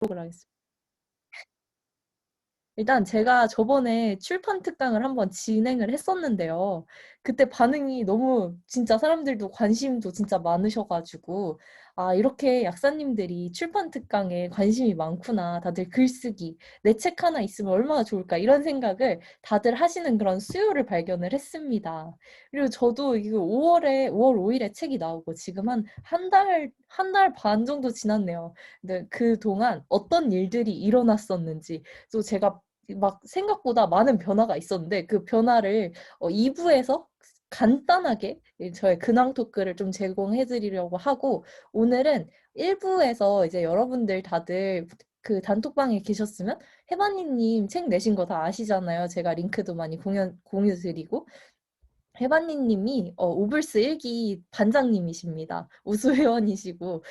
하겠습니다. 일단 제가 저번에 출판 특강을 한번 진행을 했었는데요. 그때 반응이 너무 진짜 사람들도 관심도 진짜 많으셔가지고, 아, 이렇게 약사님들이 출판 특강에 관심이 많구나. 다들 글쓰기, 내 책 하나 있으면 얼마나 좋을까. 이런 생각을 다들 하시는 그런 수요를 발견을 했습니다. 그리고 저도 이거 5월 5일에 책이 나오고 지금 한 달 반 정도 지났네요. 근데 그동안 어떤 일들이 일어났었는지, 또 제가 막 생각보다 많은 변화가 있었는데 그 변화를 2부에서 간단하게 저의 근황 토크를 좀 제공해 드리려고 하고, 오늘은 1부에서 이제 여러분들 다들 그 단톡방에 계셨으면 해바니님 책 내신 거 다 아시잖아요. 제가 링크도 많이 공유 드리고, 해바니님이 오블스 1기 반장님이십니다. 우수회원이시고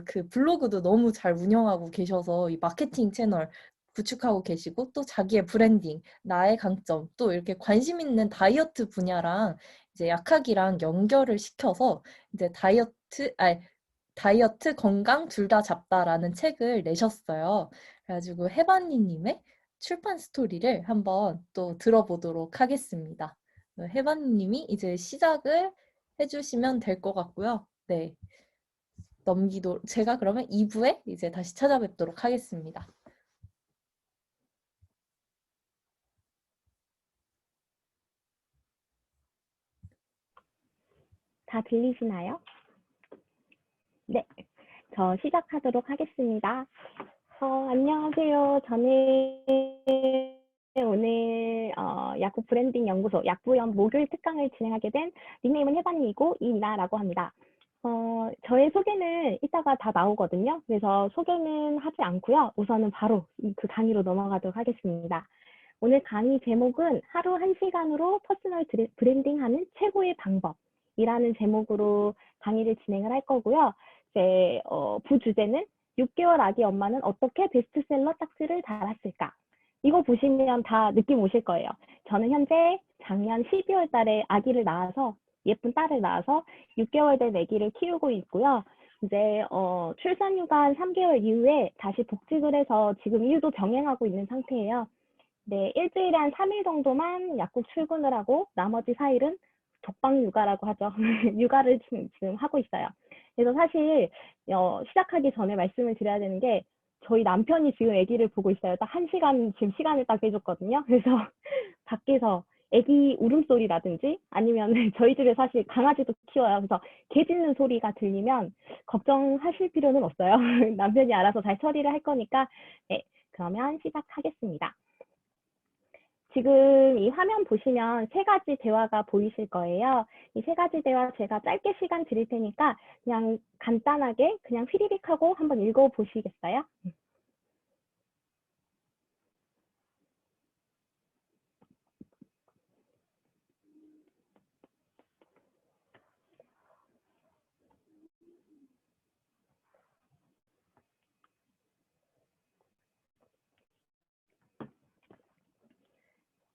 그 블로그도 너무 잘 운영하고 계셔서 이 마케팅 채널 구축하고 계시고, 또 자기의 브랜딩, 나의 강점, 또 이렇게 관심 있는 다이어트 분야랑 이제 약학이랑 연결을 시켜서 이제 다이어트 건강 둘 다 잡다라는 책을 내셨어요. 그래가지고 해바니님의 출판 스토리를 한번 또 들어보도록 하겠습니다. 해바님이 이제 시작을 해주시면 될 것 같고요. 네, 제가 그러면 2부에 이제 다시 찾아뵙도록 하겠습니다. 다 들리시나요? 네, 저 시작하도록 하겠습니다. 안녕하세요. 저는 오늘 약국 브랜딩 연구소 약부연 목요일 특강을 진행하게 된 닉네임은 해반이고 이미나라고 합니다. 저의 소개는 이따가 다 나오거든요. 그래서 소개는 하지 않고요. 우선은 바로 그 강의로 넘어가도록 하겠습니다. 오늘 강의 제목은 하루 1시간으로 퍼스널 브랜딩하는 최고의 방법이라는 제목으로 강의를 진행을 할 거고요. 이제 부주제는 6개월 아기 엄마는 어떻게 베스트셀러 딱지를 달았을까? 이거 보시면 다 느낌 오실 거예요. 저는 현재 작년 12월 달에 아기를 낳아서 예쁜 딸을 낳아서 6개월 된 아기를 키우고 있고요. 이제 출산휴가 3개월 이후에 다시 복직을 해서 지금 일도 병행하고 있는 상태예요. 네, 일주일에 한 3일 정도만 약국 출근을 하고 나머지 4일은 독방 육아라고 하죠. 육아를 지금 하고 있어요. 그래서 사실 시작하기 전에 말씀을 드려야 되는 게 저희 남편이 지금 아기를 보고 있어요. 딱 1시간 지금 시간을 딱 해줬거든요. 그래서 밖에서 아기 울음소리라든지 아니면 저희 집에 사실 강아지도 키워요. 그래서 개 짖는 소리가 들리면 걱정하실 필요는 없어요. 남편이 알아서 잘 처리를 할 거니까. 네, 그러면 시작하겠습니다. 지금 이 화면 보시면 세 가지 대화가 보이실 거예요. 이 세 가지 대화 제가 짧게 시간 드릴 테니까 그냥 간단하게 그냥 휘리릭 하고 한번 읽어보시겠어요?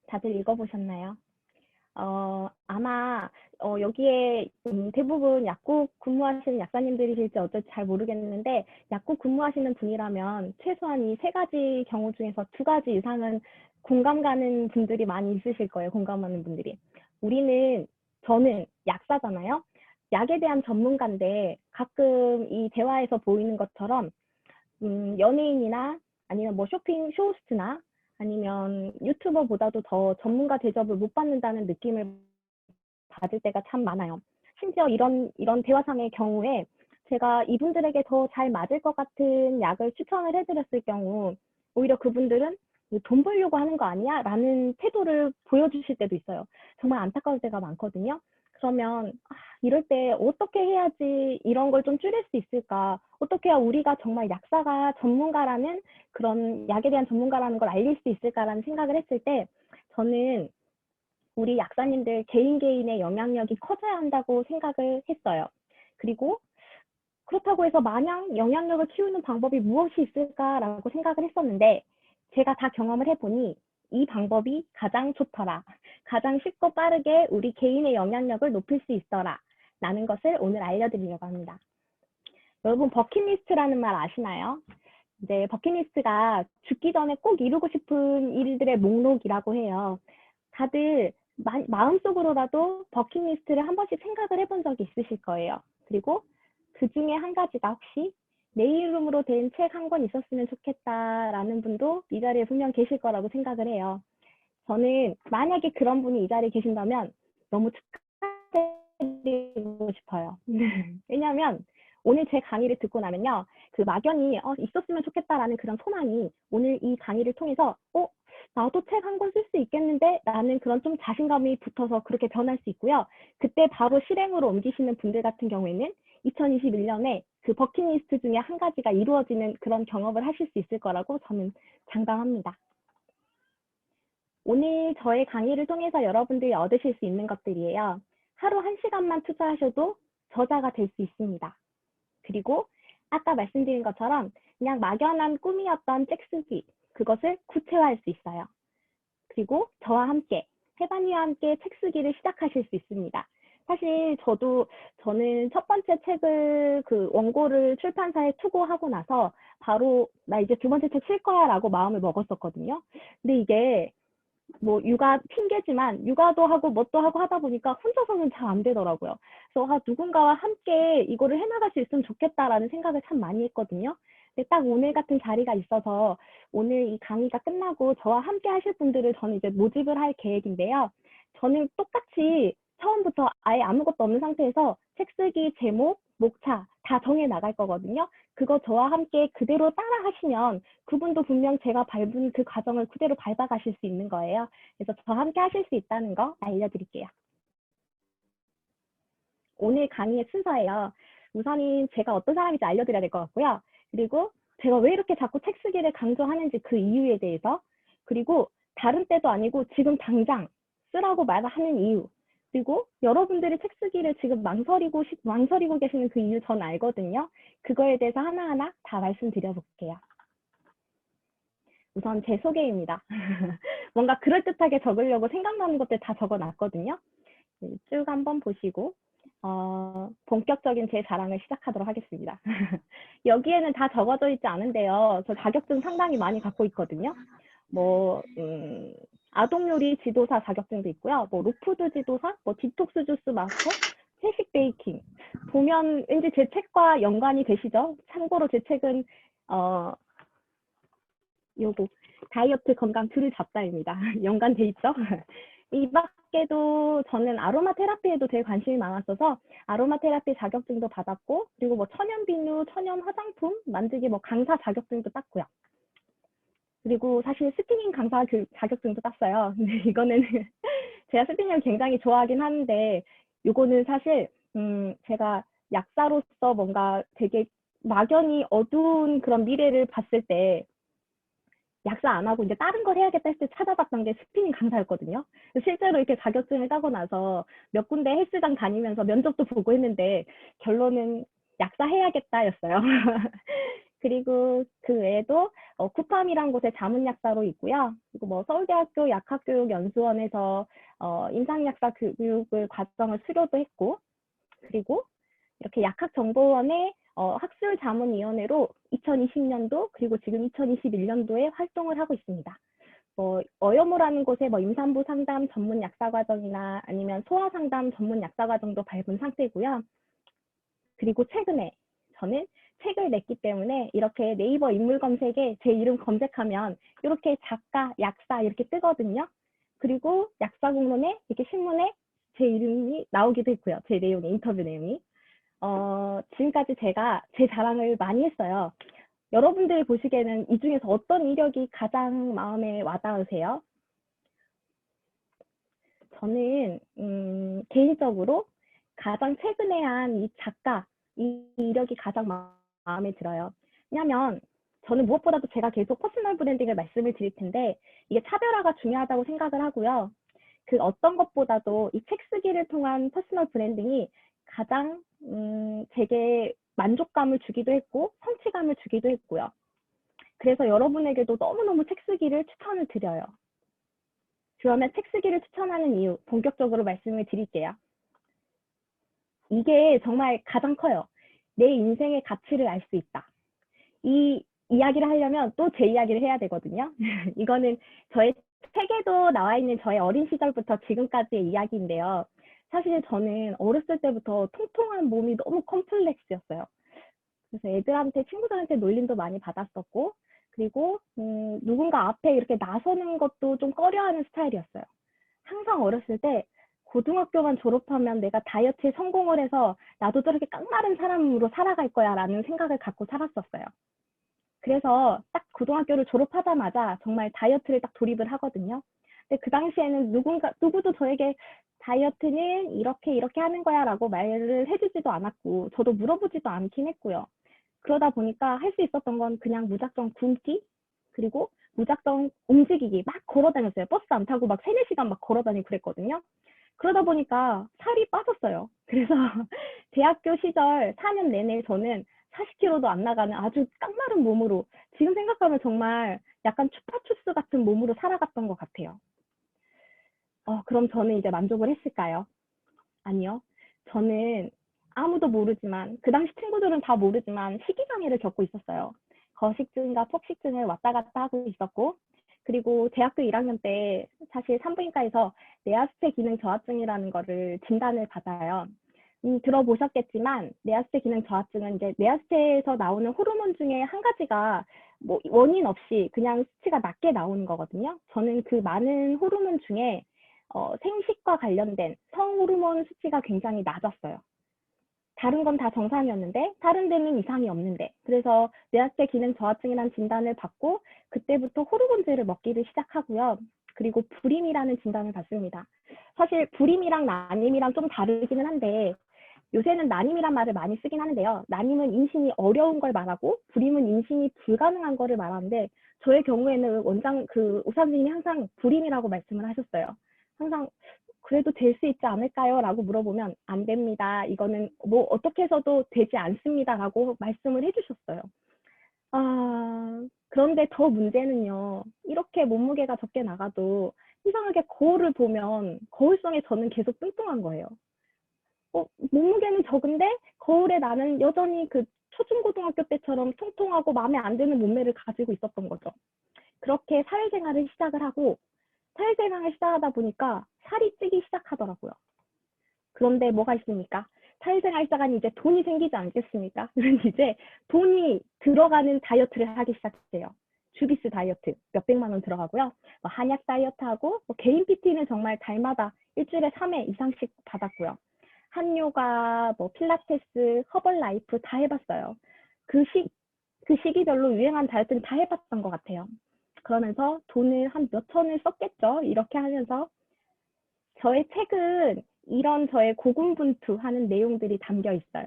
다들 읽어보셨나요? 아마 여기에 대부분 약국 근무하시는 약사님들이실지 어쩔지 잘 모르겠는데 약국 근무하시는 분이라면 최소한 이 세 가지 경우 중에서 두 가지 이상은 공감 가는 분들이 많이 있으실 거예요. 공감하는 분들이. 저는 약사잖아요. 약에 대한 전문가인데 가끔 이 대화에서 보이는 것처럼 연예인이나 아니면 뭐 쇼핑 쇼호스트나 아니면 유튜버보다도 더 전문가 대접을 못 받는다는 느낌을 받을 때가 참 많아요. 심지어 이런 대화상의 경우에 제가 이분들에게 더 잘 맞을 것 같은 약을 추천을 해드렸을 경우 오히려 그분들은 돈 벌려고 하는 거 아니야? 라는 태도를 보여주실 때도 있어요. 정말 안타까울 때가 많거든요. 그러면 이럴 때 어떻게 해야지 이런 걸 좀 줄일 수 있을까? 어떻게 해야 우리가 정말 약사가 전문가라는 그런 약에 대한 전문가라는 걸 알릴 수 있을까라는 생각을 했을 때 저는 우리 약사님들 개인 개인의 영향력이 커져야 한다고 생각을 했어요. 그리고 그렇다고 해서 마냥 영향력을 키우는 방법이 무엇이 있을까라고 생각을 했었는데 제가 다 경험을 해보니 이 방법이 가장 좋더라. 가장 쉽고 빠르게 우리 개인의 영향력을 높일 수 있더라. 라는 것을 오늘 알려드리려고 합니다. 여러분 버킷리스트라는 말 아시나요? 이제 버킷리스트가 죽기 전에 꼭 이루고 싶은 일들의 목록이라고 해요. 다들 마음속으로라도 버킷리스트를 한 번씩 생각을 해본 적이 있으실 거예요. 그리고 그 중에 한 가지가 혹시 내 이름으로 된 책 한 권 있었으면 좋겠다라는 분도 이 자리에 분명 계실 거라고 생각을 해요. 저는 만약에 그런 분이 이 자리에 계신다면 너무 축하드리고 싶어요. 왜냐하면 오늘 제 강의를 듣고 나면요, 그 막연히 있었으면 좋겠다라는 그런 소망이 오늘 이 강의를 통해서 나도 책 한 권 쓸 수 있겠는데 라는 그런 좀 자신감이 붙어서 그렇게 변할 수 있고요. 그때 바로 실행으로 옮기시는 분들 같은 경우에는 2021년에 그 버킷리스트 중에 한 가지가 이루어지는 그런 경험을 하실 수 있을 거라고 저는 장담합니다. 오늘 저의 강의를 통해서 여러분들이 얻으실 수 있는 것들이에요. 하루 1시간만 투자하셔도 저자가 될 수 있습니다. 그리고 아까 말씀드린 것처럼 그냥 막연한 꿈이었던 책 쓰기, 그것을 구체화할 수 있어요. 그리고 저와 함께, 해반이와 함께 책 쓰기를 시작하실 수 있습니다. 사실 저는 첫 번째 책을 그 원고를 출판사에 투고하고 나서 바로 나 이제 두 번째 책 쓸 거야 라고 마음을 먹었었거든요. 근데 이게 뭐 육아 핑계지만 육아도 하고 뭣도 하고 하다 보니까 혼자서는 잘 안 되더라고요. 그래서 누군가와 함께 이거를 해나갈 수 있으면 좋겠다라는 생각을 참 많이 했거든요. 근데 딱 오늘 같은 자리가 있어서 오늘 이 강의가 끝나고 저와 함께 하실 분들을 저는 이제 모집을 할 계획인데요. 저는 똑같이 처음부터 아예 아무것도 없는 상태에서 책 쓰기 제목, 목차 다 정해 나갈 거거든요. 그거 저와 함께 그대로 따라 하시면 그분도 분명 제가 밟은 그 과정을 그대로 밟아가실 수 있는 거예요. 그래서 저와 함께 하실 수 있다는 거 알려드릴게요. 오늘 강의의 순서예요. 우선은 제가 어떤 사람인지 알려드려야 될 것 같고요. 그리고 제가 왜 이렇게 자꾸 책 쓰기를 강조하는지 그 이유에 대해서, 그리고 다른 때도 아니고 지금 당장 쓰라고 말하는 이유, 그리고 여러분들이 책 쓰기를 지금 망설이고 계시는 그 이유 전 알거든요. 그거에 대해서 하나하나 다 말씀드려볼게요. 우선 제 소개입니다. 뭔가 그럴듯하게 적으려고 생각나는 것들 다 적어놨거든요. 쭉 한번 보시고 본격적인 제 자랑을 시작하도록 하겠습니다. 여기에는 다 적어져 있지 않은데요. 저 자격증 상당히 많이 갖고 있거든요. 아동요리 지도사 자격증도 있고요. 로푸드 지도사, 디톡스 주스 마스터, 채식 베이킹. 보면 왠지 제 책과 연관이 되시죠? 참고로 제 책은 요거 다이어트 건강 둘을 잡다입니다. 연관돼 있죠? 이 밖에도 저는 아로마 테라피에도 되게 관심이 많았어서 아로마 테라피 자격증도 받았고, 그리고 천연 비누, 천연 화장품 만들기 강사 자격증도 땄고요. 그리고 사실 스피닝 강사 자격증도 땄어요. 근데 이거는 제가 스피닝을 굉장히 좋아하긴 하는데 이거는 사실 제가 약사로서 뭔가 되게 막연히 어두운 그런 미래를 봤을 때 약사 안 하고 이제 다른 걸 해야겠다 했을 때 찾아봤던 게 스피닝 강사였거든요. 실제로 이렇게 자격증을 따고 나서 몇 군데 헬스장 다니면서 면접도 보고 했는데 결론은 약사 해야겠다였어요. 그리고 그 외에도 쿠팜이란 곳에 자문약사로 있고요. 그리고 서울대학교 약학교육연수원에서 임상약사 교육을 과정을 수료도 했고, 그리고 이렇게 약학정보원의 학술자문위원회로 2020년도 그리고 지금 2021년도에 활동을 하고 있습니다. 어여모라는 곳에 임산부 상담 전문 약사과정이나 아니면 소아 상담 전문 약사과정도 밟은 상태고요. 그리고 최근에 저는 책을 냈기 때문에 이렇게 네이버 인물 검색에 제 이름 검색하면 이렇게 작가, 약사 이렇게 뜨거든요. 그리고 약사 공론에 이렇게 신문에 제 이름이 나오기도 했고요. 제 내용이, 인터뷰 내용이. 지금까지 제가 제 자랑을 많이 했어요. 여러분들이 보시기에는 이 중에서 어떤 이력이 가장 마음에 와닿으세요? 저는 개인적으로 가장 최근에 한 이 작가, 이 이력이 가장 마음에 들어요. 왜냐하면 저는 무엇보다도 제가 계속 퍼스널 브랜딩을 말씀을 드릴 텐데 이게 차별화가 중요하다고 생각을 하고요. 그 어떤 것보다도 이 책 쓰기를 통한 퍼스널 브랜딩이 가장 제게 만족감을 주기도 했고 성취감을 주기도 했고요. 그래서 여러분에게도 너무너무 책 쓰기를 추천을 드려요. 그러면 책 쓰기를 추천하는 이유 본격적으로 말씀을 드릴게요. 이게 정말 가장 커요. 내 인생의 가치를 알 수 있다. 이 이야기를 하려면 또 제 이야기를 해야 되거든요. 이거는 저의 책에도 나와 있는 저의 어린 시절부터 지금까지의 이야기인데요. 사실 저는 어렸을 때부터 통통한 몸이 너무 컴플렉스였어요. 그래서 애들한테, 친구들한테 놀림도 많이 받았었고, 그리고 누군가 앞에 이렇게 나서는 것도 좀 꺼려하는 스타일이었어요. 항상 어렸을 때 고등학교만 졸업하면 내가 다이어트에 성공을 해서 나도 저렇게 깡마른 사람으로 살아갈 거야 라는 생각을 갖고 살았었어요. 그래서 딱 고등학교를 졸업하자마자 정말 다이어트를 딱 돌입을 하거든요. 근데 그 당시에는 누구도 저에게 다이어트는 이렇게 하는 거야 라고 말을 해주지도 않았고, 저도 물어보지도 않긴 했고요. 그러다 보니까 할 수 있었던 건 그냥 무작정 굶기, 그리고 무작정 움직이기, 막 걸어 다녔어요. 버스 안 타고 막 3-4시간 막 걸어 다니고 그랬거든요. 그러다 보니까 살이 빠졌어요. 그래서 대학교 시절 4년 내내 저는 40kg도 안 나가는 아주 깡마른 몸으로, 지금 생각하면 정말 약간 추파추스 같은 몸으로 살아갔던 것 같아요. 그럼 저는 이제 만족을 했을까요? 아니요. 저는 아무도 모르지만, 그 당시 친구들은 다 모르지만 식이장애를 겪고 있었어요. 거식증과 폭식증을 왔다 갔다 하고 있었고, 그리고 대학교 1학년 때 사실 산부인과에서 내하수체 기능 저하증이라는 거를 진단을 받아요. 들어보셨겠지만 내하수체 기능 저하증은 이제 내하수체에서 나오는 호르몬 중에 한 가지가 뭐 원인 없이 그냥 수치가 낮게 나오는 거거든요. 저는 그 많은 호르몬 중에 생식과 관련된 성호르몬 수치가 굉장히 낮았어요. 다른 건 다 정상이었는데 다른 데는 이상이 없는데, 그래서 뇌하수체 기능 저하증이라는 진단을 받고 그때부터 호르몬제를 먹기를 시작하고요. 그리고 불임이라는 진단을 받습니다. 사실 불임이랑 난임이랑 좀 다르기는 한데 요새는 난임이란 말을 많이 쓰긴 하는데요. 난임은 임신이 어려운 걸 말하고 불임은 임신이 불가능한 거를 말하는데, 저의 경우에는 의사 선생님이 항상 불임이라고 말씀을 하셨어요. 항상 그래도 될 수 있지 않을까요? 라고 물어보면 안 됩니다. 이거는 뭐 어떻게 해서도 되지 않습니다. 라고 말씀을 해주셨어요. 그런데 더 문제는요. 이렇게 몸무게가 적게 나가도 이상하게 거울을 보면 거울성에 저는 계속 뚱뚱한 거예요. 몸무게는 적은데 거울에 나는 여전히 그 초중고등학교 때처럼 통통하고 마음에 안 드는 몸매를 가지고 있었던 거죠. 그렇게 사회생활을 시작을 하고, 사회생활을 시작하다 보니까 살이 찌기 시작하더라고요. 그런데 뭐가 있습니까? 사회생활 시작하니 이제 돈이 생기지 않겠습니까? 그럼 이제 돈이 들어가는 다이어트를 하기 시작해요. 주비스 다이어트 몇백만 원 들어가고요. 한약 다이어트하고 개인 PT는 정말 달마다 일주일에 3회 이상씩 받았고요. 한요가, 필라테스, 허벌라이프 다 해봤어요. 그 시기별로 유행한 다이어트는 다 해봤던 것 같아요. 그러면서 돈을 한 몇 천을 썼겠죠. 이렇게 하면서 저의 책은 이런 저의 고군분투하는 내용들이 담겨 있어요.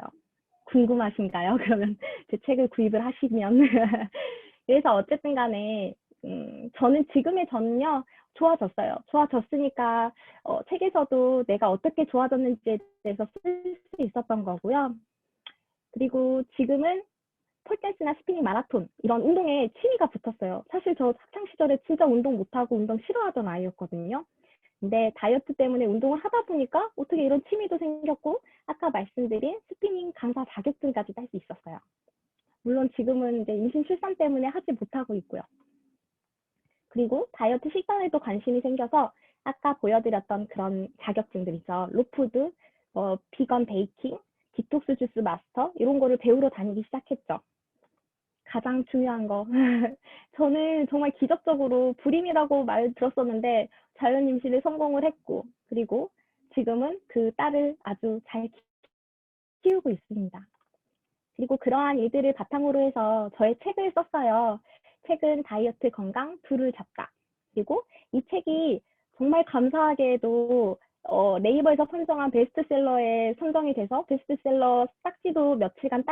궁금하신가요? 그러면 제 책을 구입을 하시면. 그래서 어쨌든 간에 저는 지금의 저는요 좋아졌어요. 좋아졌으니까 책에서도 내가 어떻게 좋아졌는지에 대해서 쓸 수 있었던 거고요. 그리고 지금은 폴댄스나 스피닝, 마라톤 이런 운동에 취미가 붙었어요. 사실 저 학창 시절에 진짜 운동 못하고 운동 싫어하던 아이였거든요. 근데 다이어트 때문에 운동을 하다 보니까 어떻게 이런 취미도 생겼고, 아까 말씀드린 스피닝 강사 자격증까지 딸 수 있었어요. 물론 지금은 이제 임신 출산 때문에 하지 못하고 있고요. 그리고 다이어트 식단에도 관심이 생겨서 아까 보여드렸던 그런 자격증들이죠. 로푸드, 비건 베이킹, 디톡스 주스 마스터 이런 거를 배우러 다니기 시작했죠. 가장 중요한 거. 저는 정말 기적적으로 불임이라고 말 들었었는데 자연 임신에 성공을 했고, 그리고 지금은 그 딸을 아주 잘 키우고 있습니다. 그리고 그러한 일들을 바탕으로 해서 저의 책을 썼어요. 책은 다이어트 건강 둘을 잡다. 그리고 이 책이 정말 감사하게도 네이버에서 선정한 베스트셀러에 선정이 돼서 베스트셀러 딱지도 며칠간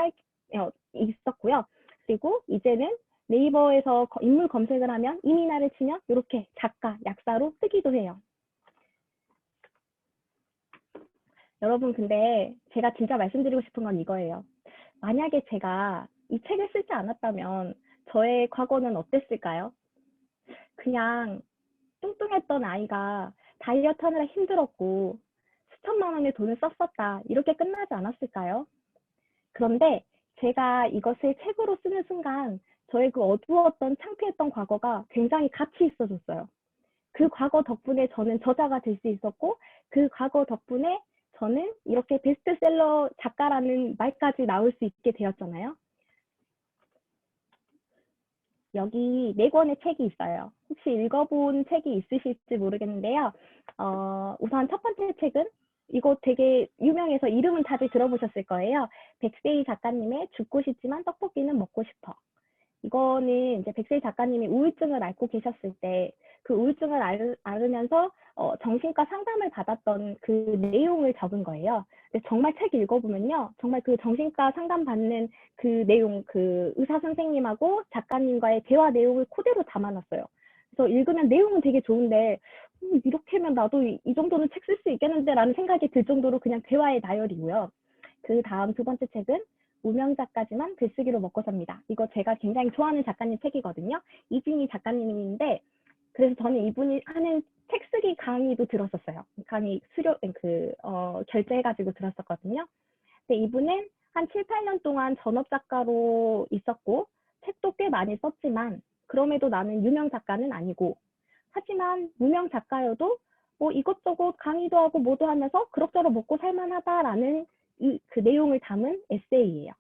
있었고요. 그리고 이제는 네이버에서 인물 검색을 하면 이민아를 치면 이렇게 작가, 약사로 뜨기도 해요. 여러분, 근데 제가 진짜 말씀드리고 싶은 건 이거예요. 만약에 제가 이 책을 쓰지 않았다면 저의 과거는 어땠을까요? 그냥 뚱뚱했던 아이가 다이어트 하느라 힘들었고 수천만 원의 돈을 썼었다, 이렇게 끝나지 않았을까요? 그런데 제가 이것을 책으로 쓰는 순간 저의 그 어두웠던 창피했던 과거가 굉장히 가치 있어졌어요. 그 과거 덕분에 저는 저자가 될 수 있었고 그 과거 덕분에 저는 이렇게 베스트셀러 작가라는 말까지 나올 수 있게 되었잖아요. 여기 4권의 책이 있어요. 혹시 읽어본 책이 있으실지 모르겠는데요. 우선 첫 번째 책은 이거 되게 유명해서 이름은 다들 들어보셨을 거예요. 백세희 작가님의 죽고 싶지만 떡볶이는 먹고 싶어. 이거는 이제 백세희 작가님이 우울증을 앓고 계셨을 때 그 우울증을 앓으면서 정신과 상담을 받았던 그 내용을 적은 거예요. 근데 정말 책 읽어보면요. 정말 그 정신과 상담 받는 그 내용, 그 의사 선생님하고 작가님과의 대화 내용을 그대로 담아놨어요. 그래서 읽으면 내용은 되게 좋은데 이렇게 하면 나도 이 정도는 책 쓸 수 있겠는데 라는 생각이 들 정도로 그냥 대화의 나열이고요. 그 다음 두 번째 책은 무명 작가지만 글쓰기로 먹고 삽니다. 이거 제가 굉장히 좋아하는 작가님 책이거든요. 이진희 작가님인데 그래서 저는 이분이 하는 책 쓰기 강의도 들었었어요. 강의 결제해가지고 들었었거든요. 근데 이분은 한 7, 8년 동안 전업 작가로 있었고 책도 꽤 많이 썼지만 그럼에도 나는 유명 작가는 아니고 하지만 무명 작가여도 뭐 이것저것 강의도 하고 뭐도 하면서 그럭저럭 먹고 살만하다라는 그 내용을 담은 에세이예요.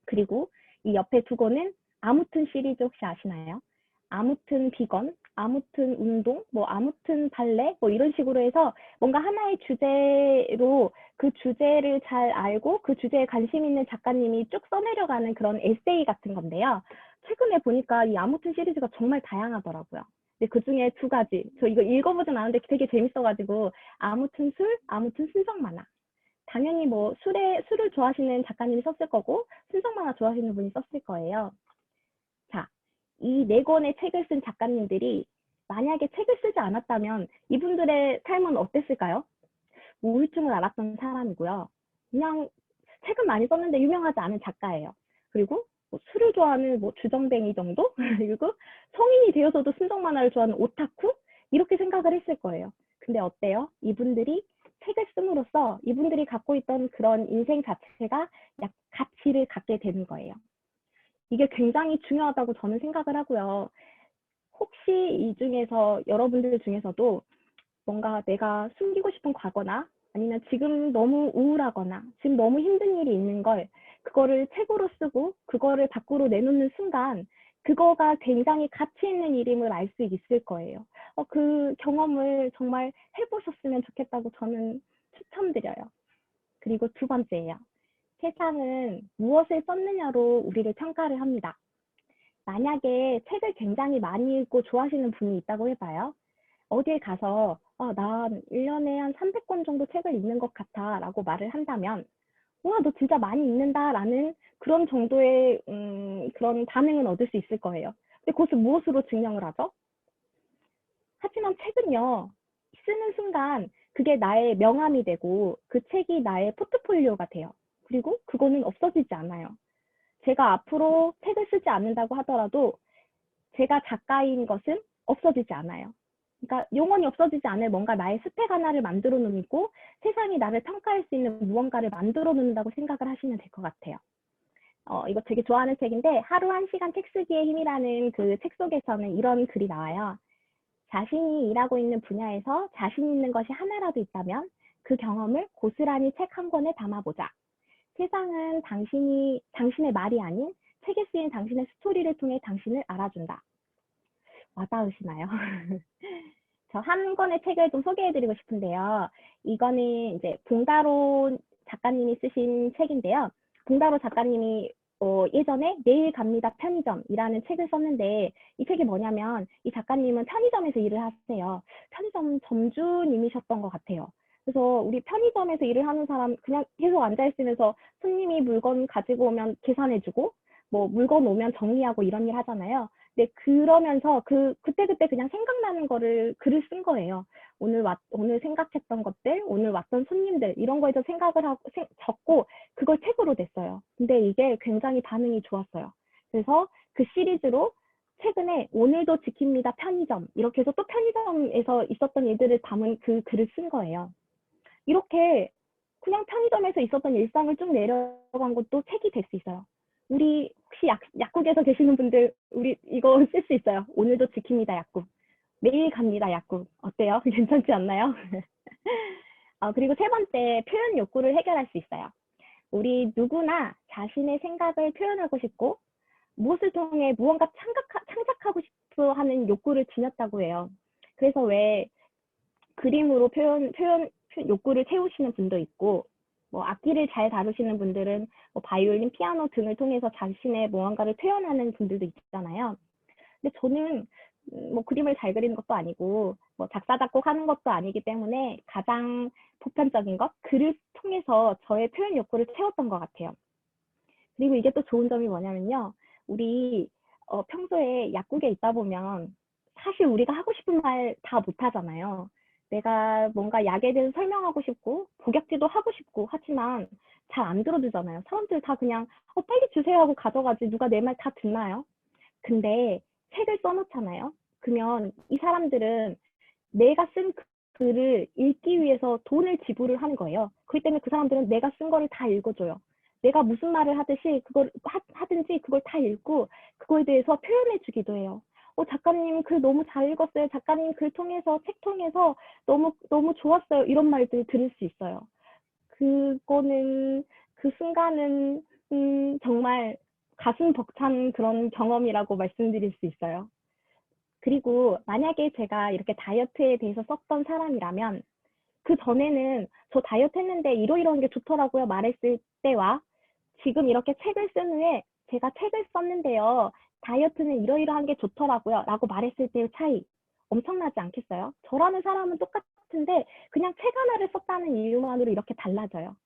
그리고 이 옆에 두 권은 아무튼 시리즈 혹시 아시나요? 아무튼 비건, 아무튼 운동, 뭐 아무튼 발레, 뭐 이런 식으로 해서 뭔가 하나의 주제로 그 주제를 잘 알고 그 주제에 관심 있는 작가님이 쭉 써내려가는 그런 에세이 같은 건데요. 최근에 보니까 이 아무튼 시리즈가 정말 다양하더라고요. 근데 그 중에 두 가지, 저 이거 읽어보진 않았는데 되게 재밌어가지고 아무튼 술, 아무튼 순정 만화. 당연히 뭐 술을 좋아하시는 작가님이 썼을 거고 순정 만화 좋아하시는 분이 썼을 거예요. 자, 이 4권의 책을 쓴 작가님들이 만약에 책을 쓰지 않았다면 이분들의 삶은 어땠을까요? 우울증을 앓았던 사람이고요. 그냥 책은 많이 썼는데 유명하지 않은 작가예요. 그리고 뭐 술을 좋아하는 뭐 주정뱅이 정도? 그리고 성인이 되어서도 순정 만화를 좋아하는 오타쿠? 이렇게 생각을 했을 거예요. 근데 어때요? 이분들이 책을 씀으로써 이분들이 갖고 있던 그런 인생 자체가 약 가치를 갖게 되는 거예요. 이게 굉장히 중요하다고 저는 생각을 하고요. 혹시 이 중에서 여러분들 중에서도 뭔가 내가 숨기고 싶은 과거나 아니면 지금 너무 우울하거나 지금 너무 힘든 일이 있는 걸 그거를 책으로 쓰고 그거를 밖으로 내놓는 순간 그거가 굉장히 가치 있는 일임을 알 수 있을 거예요. 그 경험을 정말 해보셨으면 좋겠다고 저는 추천드려요. 그리고 두 번째예요. 세상은 무엇을 썼느냐로 우리를 평가를 합니다. 만약에 책을 굉장히 많이 읽고 좋아하시는 분이 있다고 해봐요. 어디에 가서 난 1년에 한 300권 정도 책을 읽는 것 같아 라고 말을 한다면 와, 너 진짜 많이 읽는다 라는 그런 정도의 그런 반응은 얻을 수 있을 거예요. 근데 그것을 무엇으로 증명을 하죠? 하지만 책은요, 쓰는 순간 그게 나의 명함이 되고 그 책이 나의 포트폴리오가 돼요. 그리고 그거는 없어지지 않아요. 제가 앞으로 책을 쓰지 않는다고 하더라도 제가 작가인 것은 없어지지 않아요. 그러니까 영원히 없어지지 않을 뭔가 나의 스펙 하나를 만들어 놓고 세상이 나를 평가할 수 있는 무언가를 만들어 놓는다고 생각을 하시면 될 것 같아요. 이거 되게 좋아하는 책인데 하루 1시간 책 쓰기의 힘이라는 그 책 속에서는 이런 글이 나와요. 자신이 일하고 있는 분야에서 자신 있는 것이 하나라도 있다면 그 경험을 고스란히 책 한 권에 담아보자. 세상은 당신의 말이 아닌 책에 쓰인 당신의 스토리를 통해 당신을 알아준다. 와닿으시나요? 저 한 권의 책을 좀 소개해드리고 싶은데요. 이거는 이제 봉다로 작가님이 쓰신 책인데요. 봉다로 작가님이 예전에 내일 갑니다 편의점이라는 책을 썼는데 이 책이 뭐냐면 이 작가님은 편의점에서 일을 하세요. 편의점 점주님이셨던 것 같아요. 그래서 우리 편의점에서 일을 하는 사람 그냥 계속 앉아있으면서 손님이 물건 가지고 오면 계산해주고 뭐 물건 오면 정리하고 이런 일 하잖아요. 네, 그러면서 그때그때 그냥 생각나는 거를 글을 쓴 거예요. 오늘 생각했던 것들, 오늘 왔던 손님들, 이런 거에서 생각을 하고, 적고, 그걸 책으로 냈어요. 근데 이게 굉장히 반응이 좋았어요. 그래서 그 시리즈로 최근에 오늘도 지킵니다 편의점, 이렇게 해서 또 편의점에서 있었던 일들을 담은 그 글을 쓴 거예요. 이렇게 그냥 편의점에서 있었던 일상을 쭉 내려간 것도 책이 될 수 있어요. 우리 혹시 약국에서 계시는 분들, 우리 이거 쓸 수 있어요. 오늘도 지킵니다, 약국. 매일 갑니다, 약국. 어때요? 괜찮지 않나요? 그리고 세 번째, 표현 욕구를 해결할 수 있어요. 우리 누구나 자신의 생각을 표현하고 싶고 무엇을 통해 무언가 창작하고 싶어 하는 욕구를 지녔다고 해요. 그래서 왜 그림으로 표현 욕구를 채우시는 분도 있고, 뭐 악기를 잘 다루시는 분들은 뭐 바이올린, 피아노 등을 통해서 자신의 무언가를 표현하는 분들도 있잖아요. 근데 저는 뭐 그림을 잘 그리는 것도 아니고 뭐 작사 작곡하는 것도 아니기 때문에 가장 보편적인 것, 글을 통해서 저의 표현 욕구를 채웠던 것 같아요. 그리고 이게 또 좋은 점이 뭐냐면요. 우리 평소에 약국에 있다 보면 사실 우리가 하고 싶은 말 다 못하잖아요. 내가 뭔가 약에 대해서 설명하고 싶고 복약지도 하고 싶고 하지만 잘 안 들어주잖아요. 사람들 다 그냥 빨리 주세요 하고 가져가지 누가 내 말 다 듣나요? 근데 책을 써놓잖아요. 그러면 이 사람들은 내가 쓴 글을 읽기 위해서 돈을 지불을 하는 거예요. 그렇기 때문에 그 사람들은 내가 쓴 거를 다 읽어줘요. 내가 무슨 말을 하듯이 그걸 하든지 그걸 다 읽고 그거에 대해서 표현해 주기도 해요. 작가님 글 너무 잘 읽었어요. 작가님 글 통해서 책 통해서 너무 너무 좋았어요. 이런 말들 들을 수 있어요. 그거는 그 순간은 정말 가슴 벅찬 그런 경험이라고 말씀드릴 수 있어요. 그리고 만약에 제가 이렇게 다이어트에 대해서 썼던 사람이라면 그 전에는 저 다이어트 했는데 이러이러한 게 좋더라고요 말했을 때와 지금 이렇게 책을 쓴 후에 제가 책을 썼는데요. 다이어트는 이러이러한 게 좋더라고요 라고 말했을 때의 차이 엄청나지 않겠어요? 저라는 사람은 똑같은데 그냥 책 하나를 썼다는 이유만으로 이렇게 달라져요.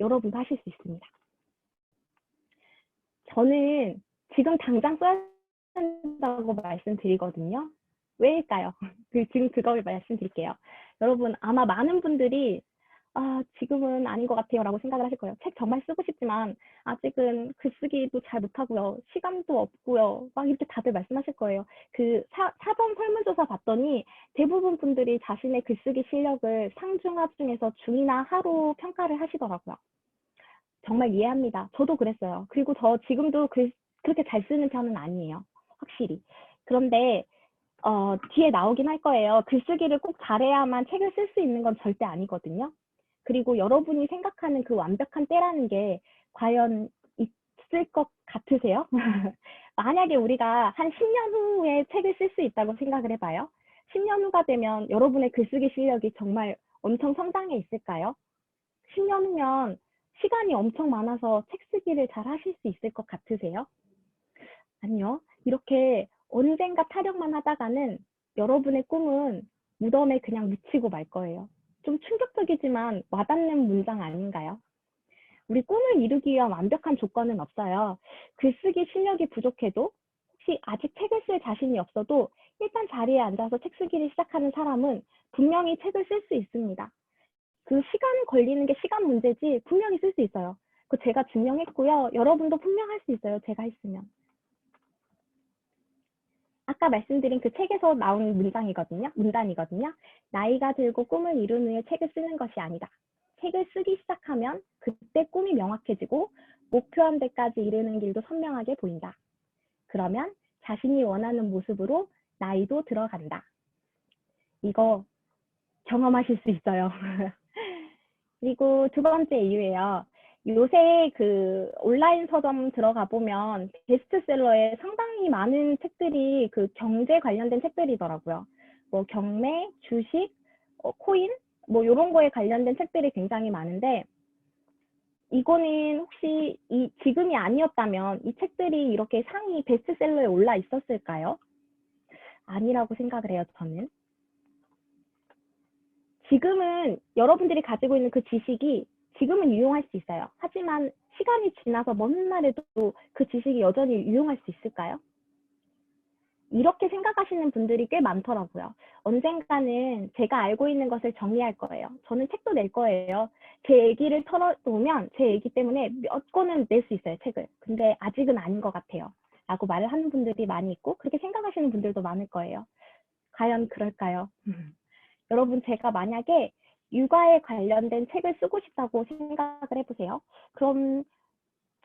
여러분도 하실 수 있습니다. 저는 지금 당장 써야 된다고 말씀드리거든요. 왜일까요? 지금 그걸 말씀드릴게요. 여러분 아마 많은 분들이 지금은 아닌 것 같아요 라고 생각을 하실 거예요. 책 정말 쓰고 싶지만 아직은 글쓰기도 잘 못하고요. 시간도 없고요. 막 이렇게 다들 말씀하실 거예요. 사전 설문조사 봤더니 대부분 분들이 자신의 글쓰기 실력을 상중하 중에서 중이나 하로 평가를 하시더라고요. 정말 이해합니다. 저도 그랬어요. 그리고 저 지금도 그렇게 잘 쓰는 편은 아니에요. 확실히. 그런데 뒤에 나오긴 할 거예요. 글쓰기를 꼭 잘해야만 책을 쓸 수 있는 건 절대 아니거든요. 그리고 여러분이 생각하는 그 완벽한 때라는 게 과연 있을 것 같으세요? 만약에 우리가 한 10년 후에 책을 쓸 수 있다고 생각을 해봐요. 10년 후가 되면 여러분의 글쓰기 실력이 정말 엄청 성장해 있을까요? 10년 후면 시간이 엄청 많아서 책 쓰기를 잘 하실 수 있을 것 같으세요? 아니요. 이렇게 언젠가 타령만 하다가는 여러분의 꿈은 무덤에 그냥 묻히고 말 거예요. 좀 충격적이지만 와닿는 문장 아닌가요? 우리 꿈을 이루기 위한 완벽한 조건은 없어요. 글쓰기 실력이 부족해도 혹시 아직 책을 쓸 자신이 없어도 일단 자리에 앉아서 책 쓰기를 시작하는 사람은 분명히 책을 쓸 수 있습니다. 그 시간 걸리는 게 시간 문제지 분명히 쓸 수 있어요. 그 제가 증명했고요. 여러분도 분명 할 수 있어요. 제가 했으면. 아까 말씀드린 그 책에서 나온 문단이거든요. 나이가 들고 꿈을 이룬 후에 책을 쓰는 것이 아니다. 책을 쓰기 시작하면 그때 꿈이 명확해지고 목표한 데까지 이르는 길도 선명하게 보인다. 그러면 자신이 원하는 모습으로 나이도 들어간다. 이거 경험하실 수 있어요. 그리고 두 번째 이유예요. 요새 그 온라인 서점 들어가 보면 베스트셀러에 상당히 많은 책들이 그 경제 관련된 책들이더라고요. 뭐 경매, 주식, 코인, 뭐 이런 거에 관련된 책들이 굉장히 많은데 이거는 혹시 지금이 아니었다면 이 책들이 이렇게 상위 베스트셀러에 올라 있었을까요? 아니라고 생각을 해요, 저는. 지금은 여러분들이 가지고 있는 그 지식이 지금은 유용할 수 있어요. 하지만 시간이 지나서 먼 날에도 그 지식이 여전히 유용할 수 있을까요? 이렇게 생각하시는 분들이 꽤 많더라고요. 언젠가는 제가 알고 있는 것을 정리할 거예요. 저는 책도 낼 거예요. 제 얘기를 털어놓으면 제 얘기 때문에 몇 권은 낼 수 있어요, 책을. 근데 아직은 아닌 것 같아요. 라고 말을 하는 분들이 많이 있고 그렇게 생각하시는 분들도 많을 거예요. 과연 그럴까요? 여러분 제가 만약에 육아에 관련된 책을 쓰고 싶다고 생각을 해보세요. 그럼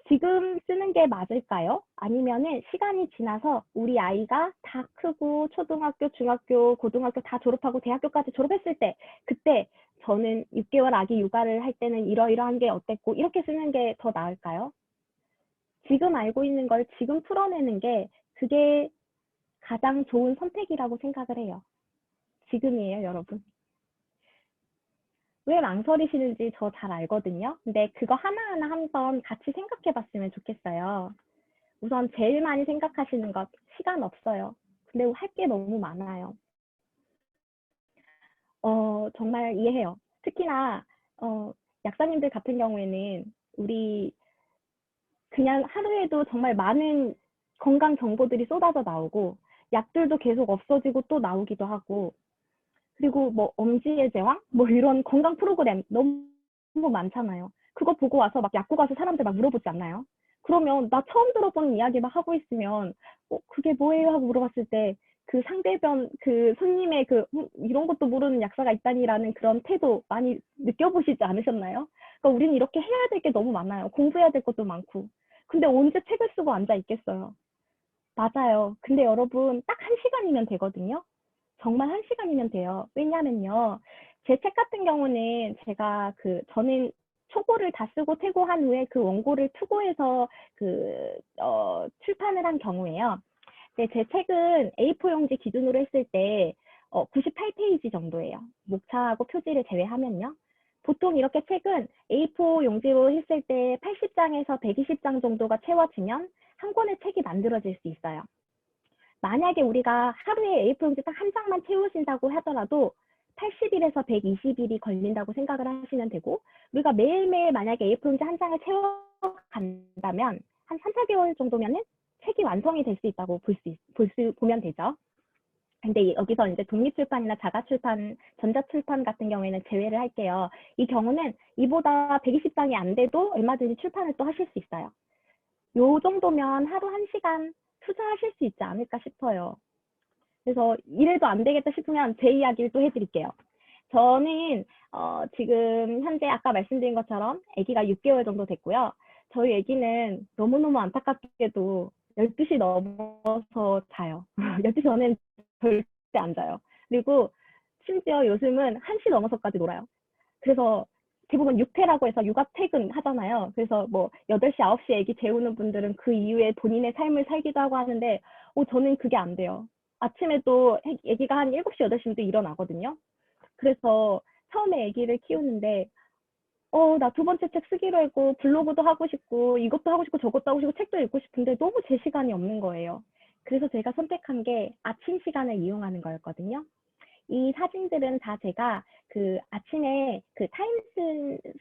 지금 쓰는 게 맞을까요? 아니면은 시간이 지나서 우리 아이가 다 크고 초등학교, 중학교, 고등학교 다 졸업하고 대학교까지 졸업했을 때 그때 저는 6개월 아기 육아를 할 때는 이러이러한 게 어땠고 이렇게 쓰는 게 더 나을까요? 지금 알고 있는 걸 지금 풀어내는 게 그게 가장 좋은 선택이라고 생각을 해요. 지금이에요, 여러분. 왜 망설이시는지 저 잘 알거든요. 근데 그거 하나하나 한번 같이 생각해 봤으면 좋겠어요. 우선 제일 많이 생각하시는 것, 시간 없어요. 근데 할 게 너무 많아요. 정말 이해해요. 특히나, 약사님들 같은 경우에는 우리 그냥 하루에도 정말 많은 건강 정보들이 쏟아져 나오고, 약들도 계속 없어지고 또 나오기도 하고, 그리고 뭐 엄지의 제왕? 뭐 이런 건강 프로그램 너무 많잖아요. 그거 보고 와서 막 약국 가서 사람들 막 물어보지 않나요? 그러면 나 처음 들어보는 이야기 막 하고 있으면 그게 뭐예요? 하고 물어봤을 때 그 상대편 그 손님의 그 이런 것도 모르는 약사가 있다니라는 그런 태도 많이 느껴보시지 않으셨나요? 그러니까 우리는 이렇게 해야 될 게 너무 많아요. 공부해야 될 것도 많고. 근데 언제 책을 쓰고 앉아 있겠어요? 맞아요. 근데 여러분 딱 1시간이면 되거든요. 정말 1시간이면 돼요. 왜냐면요. 제 책 같은 경우는 제가 저는 초고를 다 쓰고 퇴고한 후에 그 원고를 투고해서 출판을 한 경우에요. 근데 제 책은 A4 용지 기준으로 했을 때 98페이지 정도예요. 목차하고 표지를 제외하면요. 보통 이렇게 책은 A4 용지로 했을 때 80장에서 120장 정도가 채워지면 한 권의 책이 만들어질 수 있어요. 만약에 우리가 하루에 A4 용지 딱 한 장만 채우신다고 하더라도 80일에서 120일이 걸린다고 생각을 하시면 되고, 우리가 매일매일 만약에 A4 용지 한 장을 채워간다면 한 3, 4개월 정도면은 책이 완성이 될 수 있다고 보면 되죠. 근데 여기서 이제 독립출판이나 자가출판, 전자출판 같은 경우에는 제외를 할게요. 이 경우는 이보다 120장이 안 돼도 얼마든지 출판을 또 하실 수 있어요. 요 정도면 하루 1시간 투자하실 수 있지 않을까 싶어요. 그래서 이래도 안 되겠다 싶으면 제 이야기를 또 해드릴게요. 저는 지금 현재 아까 말씀드린 것처럼 아기가 6개월 정도 됐고요. 저희 아기는 너무너무 안타깝게도 12시 넘어서 자요. 12시 전엔 절대 안 자요. 그리고 심지어 요즘은 1시 넘어서까지 놀아요. 그래서 대부분 육퇴라고 해서 육아 퇴근 하잖아요. 그래서 뭐 8시, 9시 애기 재우는 분들은 그 이후에 본인의 삶을 살기도 하고 하는데 저는 그게 안 돼요. 아침에 또 애기가 한 7시, 8시쯤 일어나거든요. 그래서 처음에 애기를 키우는데 나 두 번째 책 쓰기로 했고 블로그도 하고 싶고 이것도 하고 싶고 저것도 하고 싶고 책도 읽고 싶은데 너무 제 시간이 없는 거예요. 그래서 제가 선택한 게 아침 시간을 이용하는 거였거든요. 이 사진들은 다 제가 아침에 타임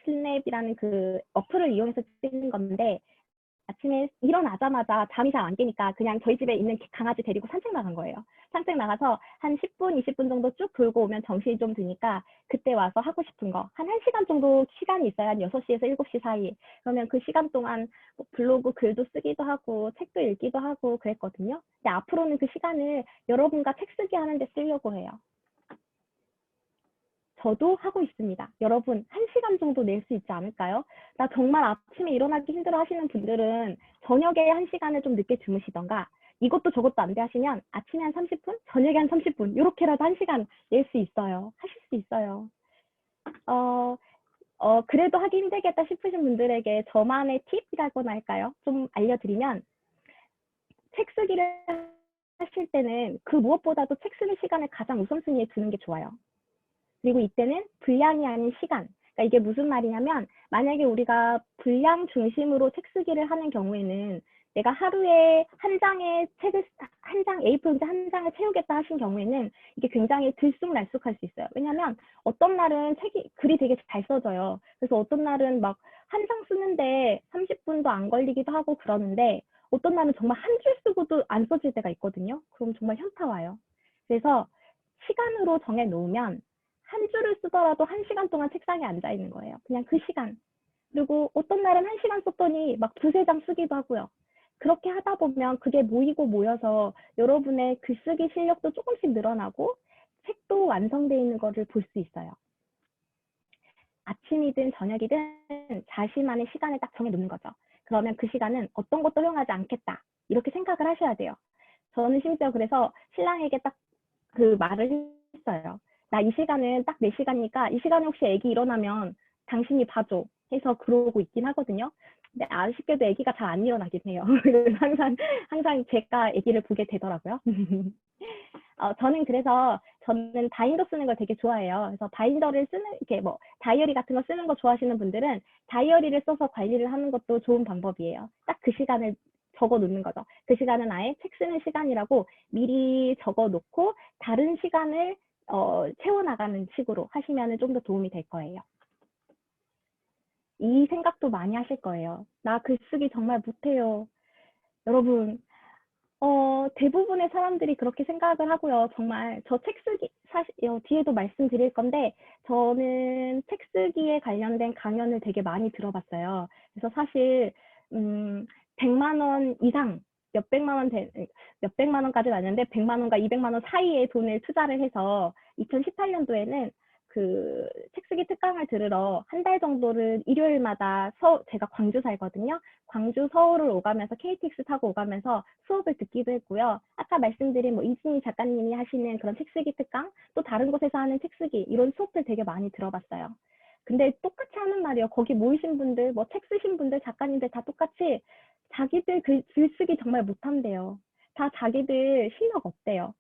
슬랩이라는 어플을 이용해서 찍은 건데 아침에 일어나자마자 잠이 잘 안 깨니까 그냥 저희 집에 있는 강아지 데리고 산책 나간 거예요. 산책 나가서 한 10분, 20분 정도 쭉 돌고 오면 정신이 좀 드니까 그때 와서 하고 싶은 거. 한 1시간 정도 시간이 있어요. 한 6시에서 7시 사이. 그러면 그 시간 동안 블로그 글도 쓰기도 하고 책도 읽기도 하고 그랬거든요. 근데 앞으로는 그 시간을 여러분과 책 쓰기 하는 데 쓰려고 해요. 저도 하고 있습니다. 여러분, 1시간 정도 낼 수 있지 않을까요? 나 정말 아침에 일어나기 힘들어 하시는 분들은 저녁에 1시간을 좀 늦게 주무시던가 이것도 저것도 안 돼 하시면 아침에 한 30분, 저녁에 한 30분 이렇게라도 1시간 낼 수 있어요. 하실 수 있어요. 그래도 하기 힘들겠다 싶으신 분들에게 저만의 팁이라고나 할까요? 좀 알려드리면 책 쓰기를 하실 때는 그 무엇보다도 책 쓰는 시간을 가장 우선순위에 두는 게 좋아요. 그리고 이때는 분량이 아닌 시간. 그러니까 이게 무슨 말이냐면 만약에 우리가 분량 중심으로 책 쓰기를 하는 경우에는 내가 하루에 한 장의 책을 한 장 A4 용지 한 장을 채우겠다 하신 경우에는 이게 굉장히 들쑥날쑥할 수 있어요. 왜냐하면 어떤 날은 글이 되게 잘 써져요. 그래서 어떤 날은 막 한 장 쓰는데 30분도 안 걸리기도 하고 그러는데 어떤 날은 정말 한 줄 쓰고도 안 써질 때가 있거든요. 그럼 정말 현타 와요. 그래서 시간으로 정해 놓으면 한 줄을 쓰더라도 1시간 동안 책상에 앉아 있는 거예요. 그냥 그 시간. 그리고 어떤 날은 1시간 썼더니 막 두세 장 쓰기도 하고요. 그렇게 하다 보면 그게 모이고 모여서 여러분의 글쓰기 실력도 조금씩 늘어나고 책도 완성되어 있는 거를 볼 수 있어요. 아침이든 저녁이든 자신만의 시간을 딱 정해 놓는 거죠. 그러면 그 시간은 어떤 것도 허용하지 않겠다. 이렇게 생각을 하셔야 돼요. 저는 심지어 그래서 신랑에게 딱 그 말을 했어요. 나 이 시간은 딱 내 시간이니까 이 시간에 혹시 애기 일어나면 당신이 봐줘 해서 그러고 있긴 하거든요. 근데 아쉽게도 애기가 잘 안 일어나긴 해요. 그래서 항상 제가 애기를 보게 되더라고요. 저는 바인더 쓰는 걸 되게 좋아해요. 그래서 바인더를 쓰는, 이렇게 뭐, 다이어리 같은 거 쓰는 거 좋아하시는 분들은 다이어리를 써서 관리를 하는 것도 좋은 방법이에요. 딱 그 시간을 적어 놓는 거죠. 그 시간은 아예 책 쓰는 시간이라고 미리 적어 놓고 다른 시간을 채워나가는 식으로 하시면 좀 더 도움이 될 거예요. 이 생각도 많이 하실 거예요. 나 글쓰기 정말 못해요. 여러분, 대부분의 사람들이 그렇게 생각을 하고요. 정말 저 책 쓰기 사실 뒤에도 말씀드릴 건데 저는 책 쓰기에 관련된 강연을 되게 많이 들어봤어요. 그래서 사실 100만 원 이상 몇백만 원까지는 아닌데 100만 원과 200만 원 사이에 돈을 투자를 해서 2018년도에는 그 책쓰기 특강을 들으러 한 달 정도를 일요일마다 제가 광주 살거든요. 광주 서울을 오가면서 KTX 타고 오가면서 수업을 듣기도 했고요. 아까 말씀드린 뭐 이진희 작가님이 하시는 그런 책쓰기 특강, 또 다른 곳에서 하는 책쓰기 이런 수업들 되게 많이 들어봤어요. 근데 똑같이 하는 말이에요. 거기 모이신 분들, 뭐 책 쓰신 분들, 작가님들 다 똑같이 자기들 글쓰기 정말 못한대요. 다 자기들 실력 없대요.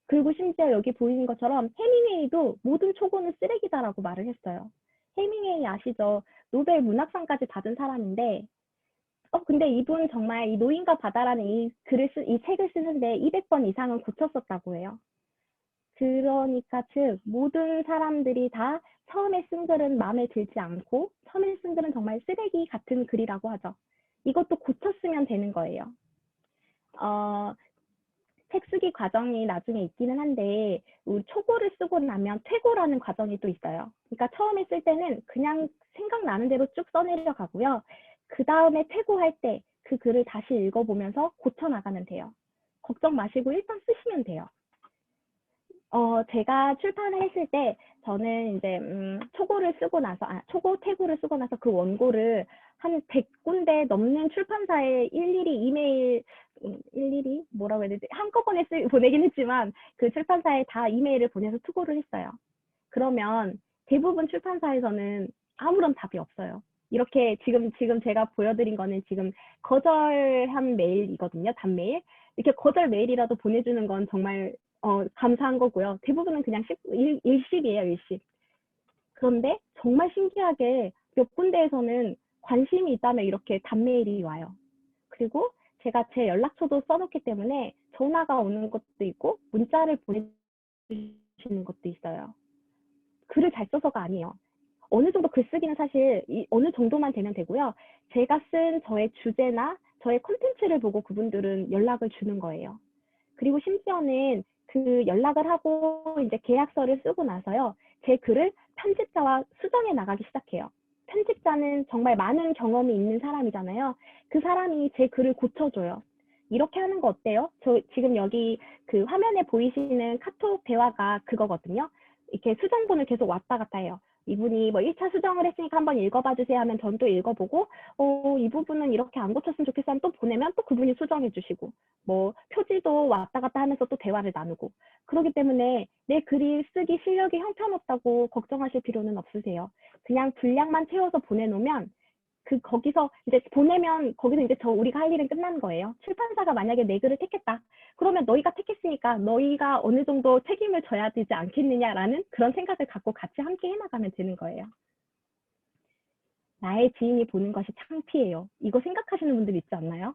그리고 심지어 여기 보이는 것처럼 해밍웨이도 모든 초고는 쓰레기다라고 말을 했어요. 해밍웨이 아시죠? 노벨 문학상까지 받은 사람인데 근데 이분 정말 이 노인과 바다라는 이 책을 쓰는데 200번 이상은 고쳤었다고 해요. 그러니까 즉 모든 사람들이 다 처음에 쓴 글은 마음에 들지 않고 처음에 쓴 글은 정말 쓰레기 같은 글이라고 하죠. 이것도 고쳤으면 되는 거예요. 책 쓰기 과정이 나중에 있기는 한데 우리 초고를 쓰고 나면 퇴고라는 과정이 또 있어요. 그러니까 처음에 쓸 때는 그냥 생각나는 대로 쭉 써내려가고요. 그 다음에 퇴고할 때 그 글을 다시 읽어보면서 고쳐나가면 돼요. 걱정 마시고 일단 쓰시면 돼요. 제가 출판을 했을 때 저는 이제 초고를 쓰고 나서 초고 퇴고를 쓰고 나서 그 원고를 한 100군데 넘는 출판사에 일일이 이메일 일일이 뭐라고 해야 되지? 한꺼번에 보내긴 했지만 그 출판사에 다 이메일을 보내서 투고를 했어요. 그러면 대부분 출판사에서는 아무런 답이 없어요. 이렇게 지금 제가 보여드린 거는 지금 거절한 메일이거든요. 단메일. 이렇게 거절 메일이라도 보내주는 건 정말 감사한 거고요. 대부분은 그냥 일십이에요, 일십. 그런데 정말 신기하게 몇 군데에서는 관심이 있다면 이렇게 단메일이 와요. 그리고 제가 제 연락처도 써놓기 때문에 전화가 오는 것도 있고 문자를 보내주시는 것도 있어요. 글을 잘 써서가 아니에요. 어느 정도 글쓰기는 사실 어느 정도만 되면 되고요. 제가 쓴 저의 주제나 저의 콘텐츠를 보고 그분들은 연락을 주는 거예요. 그리고 심지어는 그 연락을 하고 이제 계약서를 쓰고 나서요. 제 글을 편집자와 수정해 나가기 시작해요. 편집자는 정말 많은 경험이 있는 사람이잖아요. 그 사람이 제 글을 고쳐줘요. 이렇게 하는 거 어때요? 저 지금 여기 그 화면에 보이시는 카톡 대화가 그거거든요. 이렇게 수정본을 계속 왔다 갔다 해요. 이분이 뭐 1차 수정을 했으니까 한번 읽어봐 주세요 하면 전 또 읽어보고 이 부분은 이렇게 안 고쳤으면 좋겠어 하면 또 보내면 또 그분이 수정해 주시고 뭐 표지도 왔다 갔다 하면서 또 대화를 나누고 그렇기 때문에 내 글이 쓰기 실력이 형편없다고 걱정하실 필요는 없으세요. 그냥 분량만 채워서 보내놓으면 거기서 이제 보내면 거기서 이제 우리가 할 일은 끝난 거예요. 출판사가 만약에 내 글을 택했다. 그러면 너희가 택했으니까 너희가 어느 정도 책임을 져야 되지 않겠느냐라는 그런 생각을 갖고 같이 함께 해나가면 되는 거예요. 나의 지인이 보는 것이 창피해요. 이거 생각하시는 분들 있지 않나요?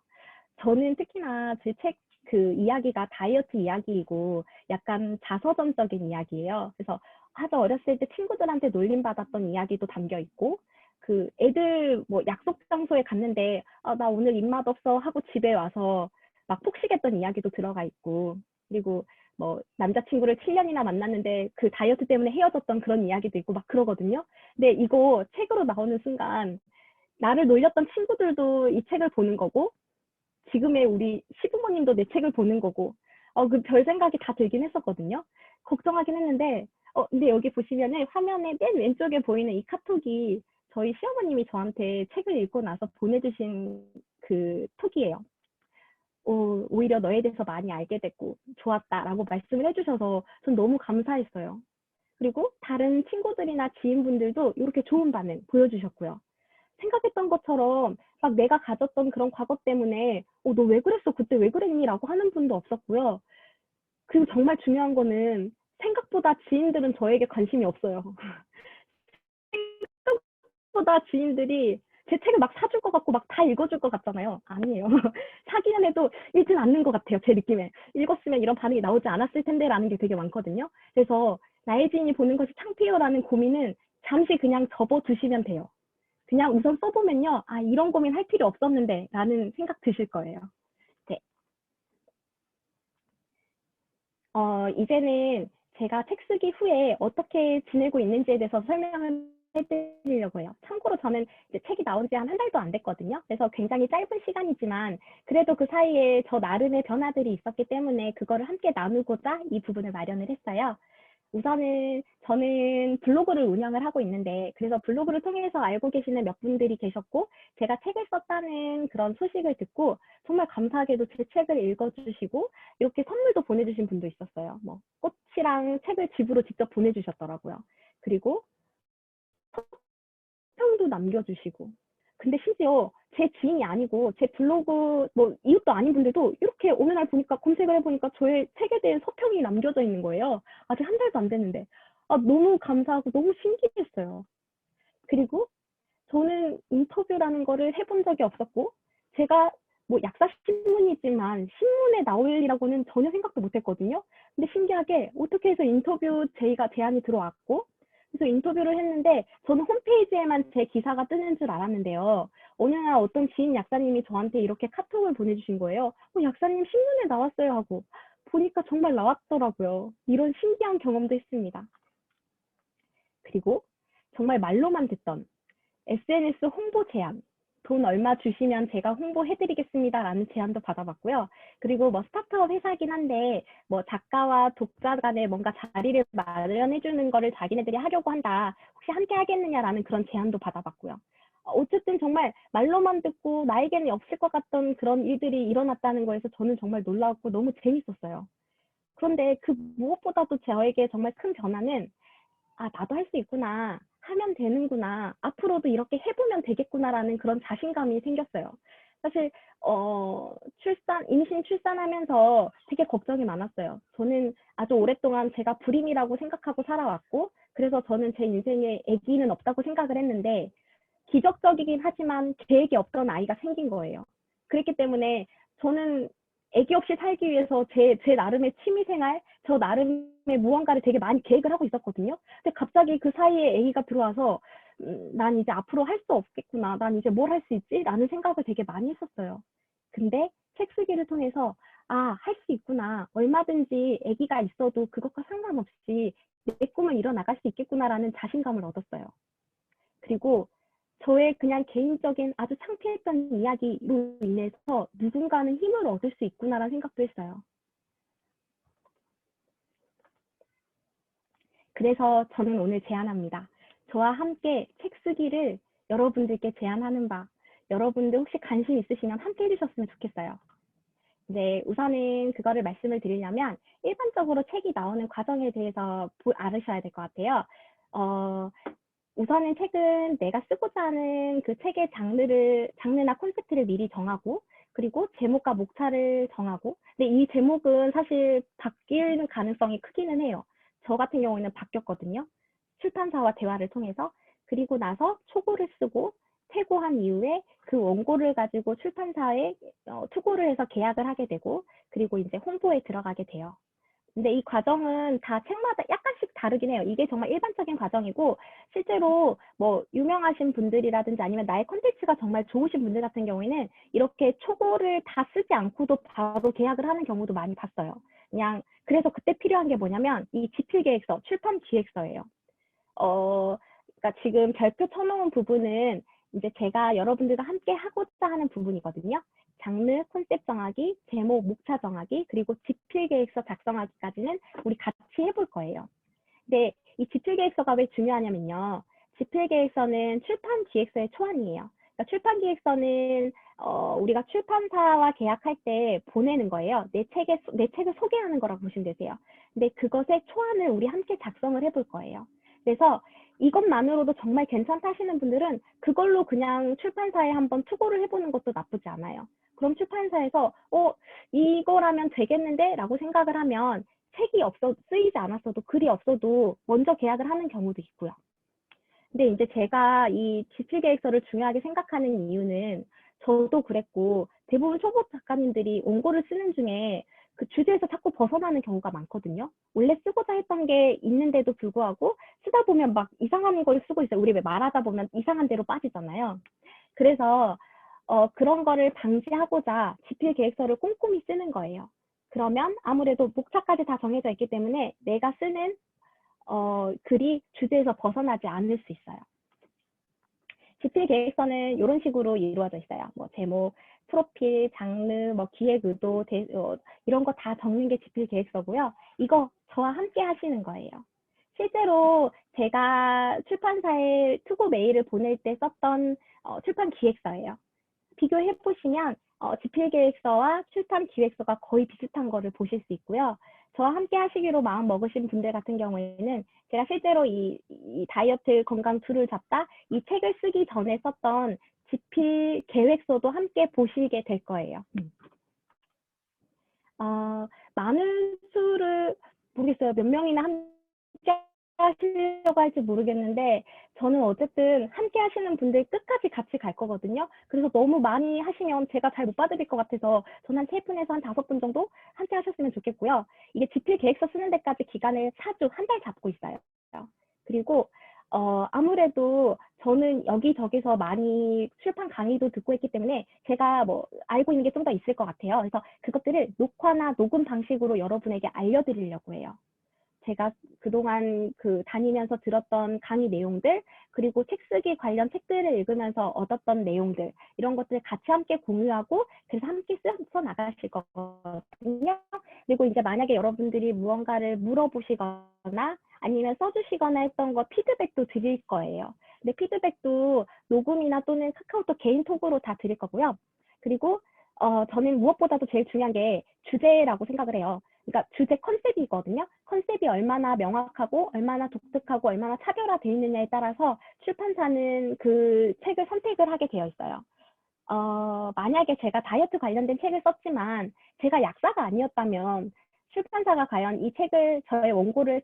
저는 특히나 제 책 그 이야기가 다이어트 이야기이고 약간 자서전적인 이야기예요. 그래서 아주 어렸을 때 친구들한테 놀림받았던 이야기도 담겨 있고 그 애들 뭐 약속 장소에 갔는데 나 오늘 입맛 없어 하고 집에 와서 막 폭식했던 이야기도 들어가 있고 그리고 뭐 남자친구를 7년이나 만났는데 그 다이어트 때문에 헤어졌던 그런 이야기도 있고 막 그러거든요. 근데 이거 책으로 나오는 순간 나를 놀렸던 친구들도 이 책을 보는 거고 지금의 우리 시부모님도 내 책을 보는 거고 그 별 생각이 다 들긴 했었거든요. 걱정하긴 했는데 근데 여기 보시면은 화면에 맨 왼쪽에 보이는 이 카톡이 저희 시어머님이 저한테 책을 읽고 나서 보내주신 그 톡이에요. 오히려 너에 대해서 많이 알게 됐고 좋았다라고 말씀을 해주셔서 전 너무 감사했어요. 그리고 다른 친구들이나 지인분들도 이렇게 좋은 반응 보여주셨고요. 생각했던 것처럼 막 내가 가졌던 그런 과거 때문에 너 왜 그랬어? 그때 왜 그랬니? 라고 하는 분도 없었고요. 그리고 정말 중요한 거는 생각보다 지인들은 저에게 관심이 없어요. 생각보다 지인들이 제 책을 막 사줄 것 같고 막 다 읽어줄 것 같잖아요. 아니에요. 사기는 해도 읽진 않는 것 같아요. 제 느낌에. 읽었으면 이런 반응이 나오지 않았을 텐데 라는 게 되게 많거든요. 그래서 나의 지인이 보는 것이 창피해요라는 고민은 잠시 그냥 접어두시면 돼요. 그냥 우선 써보면요. 아, 이런 고민 할 필요 없었는데 라는 생각 드실 거예요. 네. 이제는 제가 책 쓰기 후에 어떻게 지내고 있는지에 대해서 설명을 해드리려고 해요. 참고로 저는 이제 책이 나온 지 한 달도 안 됐거든요. 그래서 굉장히 짧은 시간이지만 그래도 그 사이에 저 나름의 변화들이 있었기 때문에 그거를 함께 나누고자 이 부분을 마련을 했어요. 우선은 저는 블로그를 운영을 하고 있는데 그래서 블로그를 통해서 알고 계시는 몇 분들이 계셨고 제가 책을 썼다는 그런 소식을 듣고 정말 감사하게도 제 책을 읽어주시고 이렇게 선물도 보내주신 분도 있었어요. 뭐 꽃이랑 책을 집으로 직접 보내주셨더라고요. 그리고 평도 남겨주시고 근데 심지어 제 지인이 아니고 제 블로그 뭐 이웃도 아닌 분들도 이렇게 어느 날 보니까 검색을 해보니까 저의 책에 대한 서평이 남겨져 있는 거예요. 아직 한 달도 안 됐는데 너무 감사하고 너무 신기했어요. 그리고 저는 인터뷰라는 거를 해본 적이 없었고 제가 뭐 약사 신문이지만 신문에 나올리라고는 전혀 생각도 못했거든요. 근데 신기하게 어떻게 해서 인터뷰 제의가 제안이 들어왔고 그래서 인터뷰를 했는데 저는 홈페이지에만 제 기사가 뜨는 줄 알았는데요. 어느 날 어떤 지인 약사님이 저한테 이렇게 카톡을 보내주신 거예요. 약사님 신문에 나왔어요 하고 보니까 정말 나왔더라고요. 이런 신기한 경험도 했습니다. 그리고 정말 말로만 듣던 SNS 홍보 제안, 돈 얼마 주시면 제가 홍보해드리겠습니다라는 제안도 받아봤고요. 그리고 뭐 스타트업 회사긴 한데 뭐 작가와 독자 간에 뭔가 자리를 마련해주는 거를 자기네들이 하려고 한다. 혹시 함께 하겠느냐라는 그런 제안도 받아봤고요. 어쨌든 정말 말로만 듣고 나에게는 없을 것 같던 그런 일들이 일어났다는 거에서 저는 정말 놀라웠고 너무 재밌었어요. 그런데 그 무엇보다도 저에게 정말 큰 변화는 나도 할 수 있구나. 하면 되는구나. 앞으로도 이렇게 해보면 되겠구나라는 그런 자신감이 생겼어요. 사실 임신 출산하면서 되게 걱정이 많았어요. 저는 아주 오랫동안 제가 불임이라고 생각하고 살아왔고 그래서 저는 제 인생에 아기는 없다고 생각을 했는데 기적적이긴 하지만 계획이 없던 아이가 생긴 거예요. 그렇기 때문에 저는 아기 없이 살기 위해서 제 나름의 취미생활, 저 나름의 무언가를 되게 많이 계획을 하고 있었거든요. 근데 갑자기 그 사이에 아기가 들어와서 난 이제 앞으로 할 수 없겠구나. 난 이제 뭘 할 수 있지? 라는 생각을 되게 많이 했었어요. 근데 책 쓰기를 통해서 할 수 있구나. 얼마든지 아기가 있어도 그것과 상관없이 내 꿈을 이뤄나갈 수 있겠구나라는 자신감을 얻었어요. 그리고 저의 그냥 개인적인 아주 창피했던 이야기로 인해서 누군가는 힘을 얻을 수 있구나라는 생각도 했어요. 그래서 저는 오늘 제안합니다. 저와 함께 책 쓰기를 여러분들께 제안하는 바, 여러분들 혹시 관심 있으시면 함께 해주셨으면 좋겠어요. 네, 우선은 그거를 말씀을 드리려면 일반적으로 책이 나오는 과정에 대해서 알으셔야 될 것 같아요. 우선은 책은 내가 쓰고자 하는 그 책의 장르나 콘셉트를 미리 정하고 그리고 제목과 목차를 정하고 근데 이 제목은 사실 바뀔 가능성이 크기는 해요. 저 같은 경우에는 바뀌었거든요. 출판사와 대화를 통해서 그리고 나서 초고를 쓰고 퇴고한 이후에 그 원고를 가지고 출판사에 투고를 해서 계약을 하게 되고 그리고 이제 홍보에 들어가게 돼요. 근데 이 과정은 다 책마다 약간씩 다르긴 해요. 이게 정말 일반적인 과정이고 실제로 뭐 유명하신 분들이라든지 아니면 나의 컨텐츠가 정말 좋으신 분들 같은 경우에는 이렇게 초고를 다 쓰지 않고도 바로 계약을 하는 경우도 많이 봤어요. 그냥 그래서 그때 필요한 게 뭐냐면 이 집필계획서, 출판 기획서예요. 그러니까 지금 별표 쳐놓은 부분은 이제 제가 여러분들과 함께 하고자 하는 부분이거든요. 장르, 컨셉 정하기, 제목, 목차 정하기, 그리고 집필 계획서 작성하기까지는 우리 같이 해볼 거예요. 근데 이 집필 계획서가 왜 중요하냐면요. 집필계획서는 출판 기획서의 초안이에요. 그러니까 출판 기획서는 우리가 출판사와 계약할 때 보내는 거예요. 내 책을 소개하는 거라고 보시면 되세요. 근데 그것의 초안을 우리 함께 작성을 해볼 거예요. 그래서 이것만으로도 정말 괜찮다 하시는 분들은 그걸로 그냥 출판사에 한번 투고를 해보는 것도 나쁘지 않아요. 그럼 출판사에서 이거라면 되겠는데? 라고 생각을 하면 책이 쓰이지 않았어도 글이 없어도 먼저 계약을 하는 경우도 있고요. 근데 이제 제가 이 지필 계획서를 중요하게 생각하는 이유는 저도 그랬고 대부분 초보 작가님들이 원고를 쓰는 중에 그 주제에서 자꾸 벗어나는 경우가 많거든요. 원래 쓰고자 했던 게 있는데도 불구하고 쓰다 보면 막 이상한 걸 쓰고 있어요. 우리 왜 말하다 보면 이상한 데로 빠지잖아요. 그래서 그런 거를 방지하고자 지필 계획서를 꼼꼼히 쓰는 거예요. 그러면 아무래도 목차까지 다 정해져 있기 때문에 내가 쓰는 글이 주제에서 벗어나지 않을 수 있어요. 지필 계획서는 이런 식으로 이루어져 있어요. 뭐 제목, 프로필, 장르, 뭐 기획 의도, 이런 거 다 적는 게 지필 계획서고요. 이거 저와 함께 하시는 거예요. 실제로 제가 출판사에 투고 메일을 보낼 때 썼던 출판 기획서예요. 비교해 보시면 지필 계획서와 출판 기획서가 거의 비슷한 거를 보실 수 있고요. 저와 함께 하시기로 마음 먹으신 분들 같은 경우에는 제가 실제로 이 다이어트 건강 둘을 잡다 이 책을 쓰기 전에 썼던 지필 계획서도 함께 보시게 될 거예요. 많은 수를 모르겠어요. 몇 명이나 함께 하시려고 할지 모르겠는데 저는 어쨌든 함께 하시는 분들 끝까지 같이 갈 거거든요. 그래서 너무 많이 하시면 제가 잘 못 봐드릴 것 같아서 저는 한 3분에서 한 5분 정도 함께 하셨으면 좋겠고요. 이게 지필 계획서 쓰는 데까지 기간을 4주, 한 달 잡고 있어요. 그리고 아무래도 저는 여기저기서 많이 출판 강의도 듣고 있기 때문에 제가 뭐 알고 있는 게 좀 더 있을 것 같아요. 그래서 그것들을 녹화나 녹음 방식으로 여러분에게 알려드리려고 해요. 제가 그동안 다니면서 들었던 강의 내용들, 그리고 책 쓰기 관련 책들을 읽으면서 얻었던 내용들, 이런 것들을 같이 함께 공유하고, 그래서 함께 써 나가실 거거든요. 그리고 이제 만약에 여러분들이 무언가를 물어보시거나 아니면 써주시거나 했던 거 피드백도 드릴 거예요. 근데 피드백도 녹음이나 또는 카카오톡 개인톡으로 다 드릴 거고요. 그리고 저는 무엇보다도 제일 중요한 게 주제라고 생각을 해요. 그러니까 주제 컨셉이거든요. 컨셉이 얼마나 명확하고 얼마나 독특하고 얼마나 차별화되어 있느냐에 따라서 출판사는 그 책을 선택을 하게 되어 있어요. 만약에 제가 다이어트 관련된 책을 썼지만 제가 약사가 아니었다면 출판사가 과연 이 책을 저의 원고를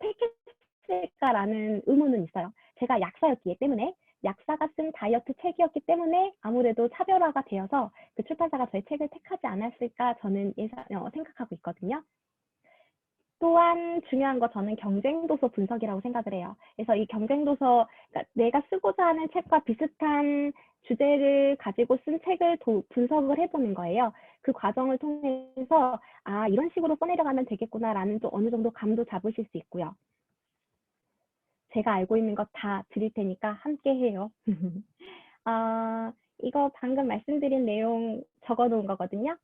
택했을까라는 의문은 있어요. 제가 약사였기 때문에 약사가 쓴 다이어트 책이었기 때문에 아무래도 차별화가 되어서 그 출판사가 저의 책을 택하지 않았을까 저는 생각하고 있거든요. 또한 중요한 거 저는 경쟁도서 분석이라고 생각을 해요. 그래서 이 경쟁도서, 그러니까 내가 쓰고자 하는 책과 비슷한 주제를 가지고 쓴 책을 분석을 해보는 거예요. 그 과정을 통해서 이런 식으로 써내려가면 되겠구나라는 또 어느 정도 감도 잡으실 수 있고요. 제가 알고 있는 것 다 드릴 테니까 함께 해요. 이거 방금 말씀드린 내용 적어놓은 거거든요.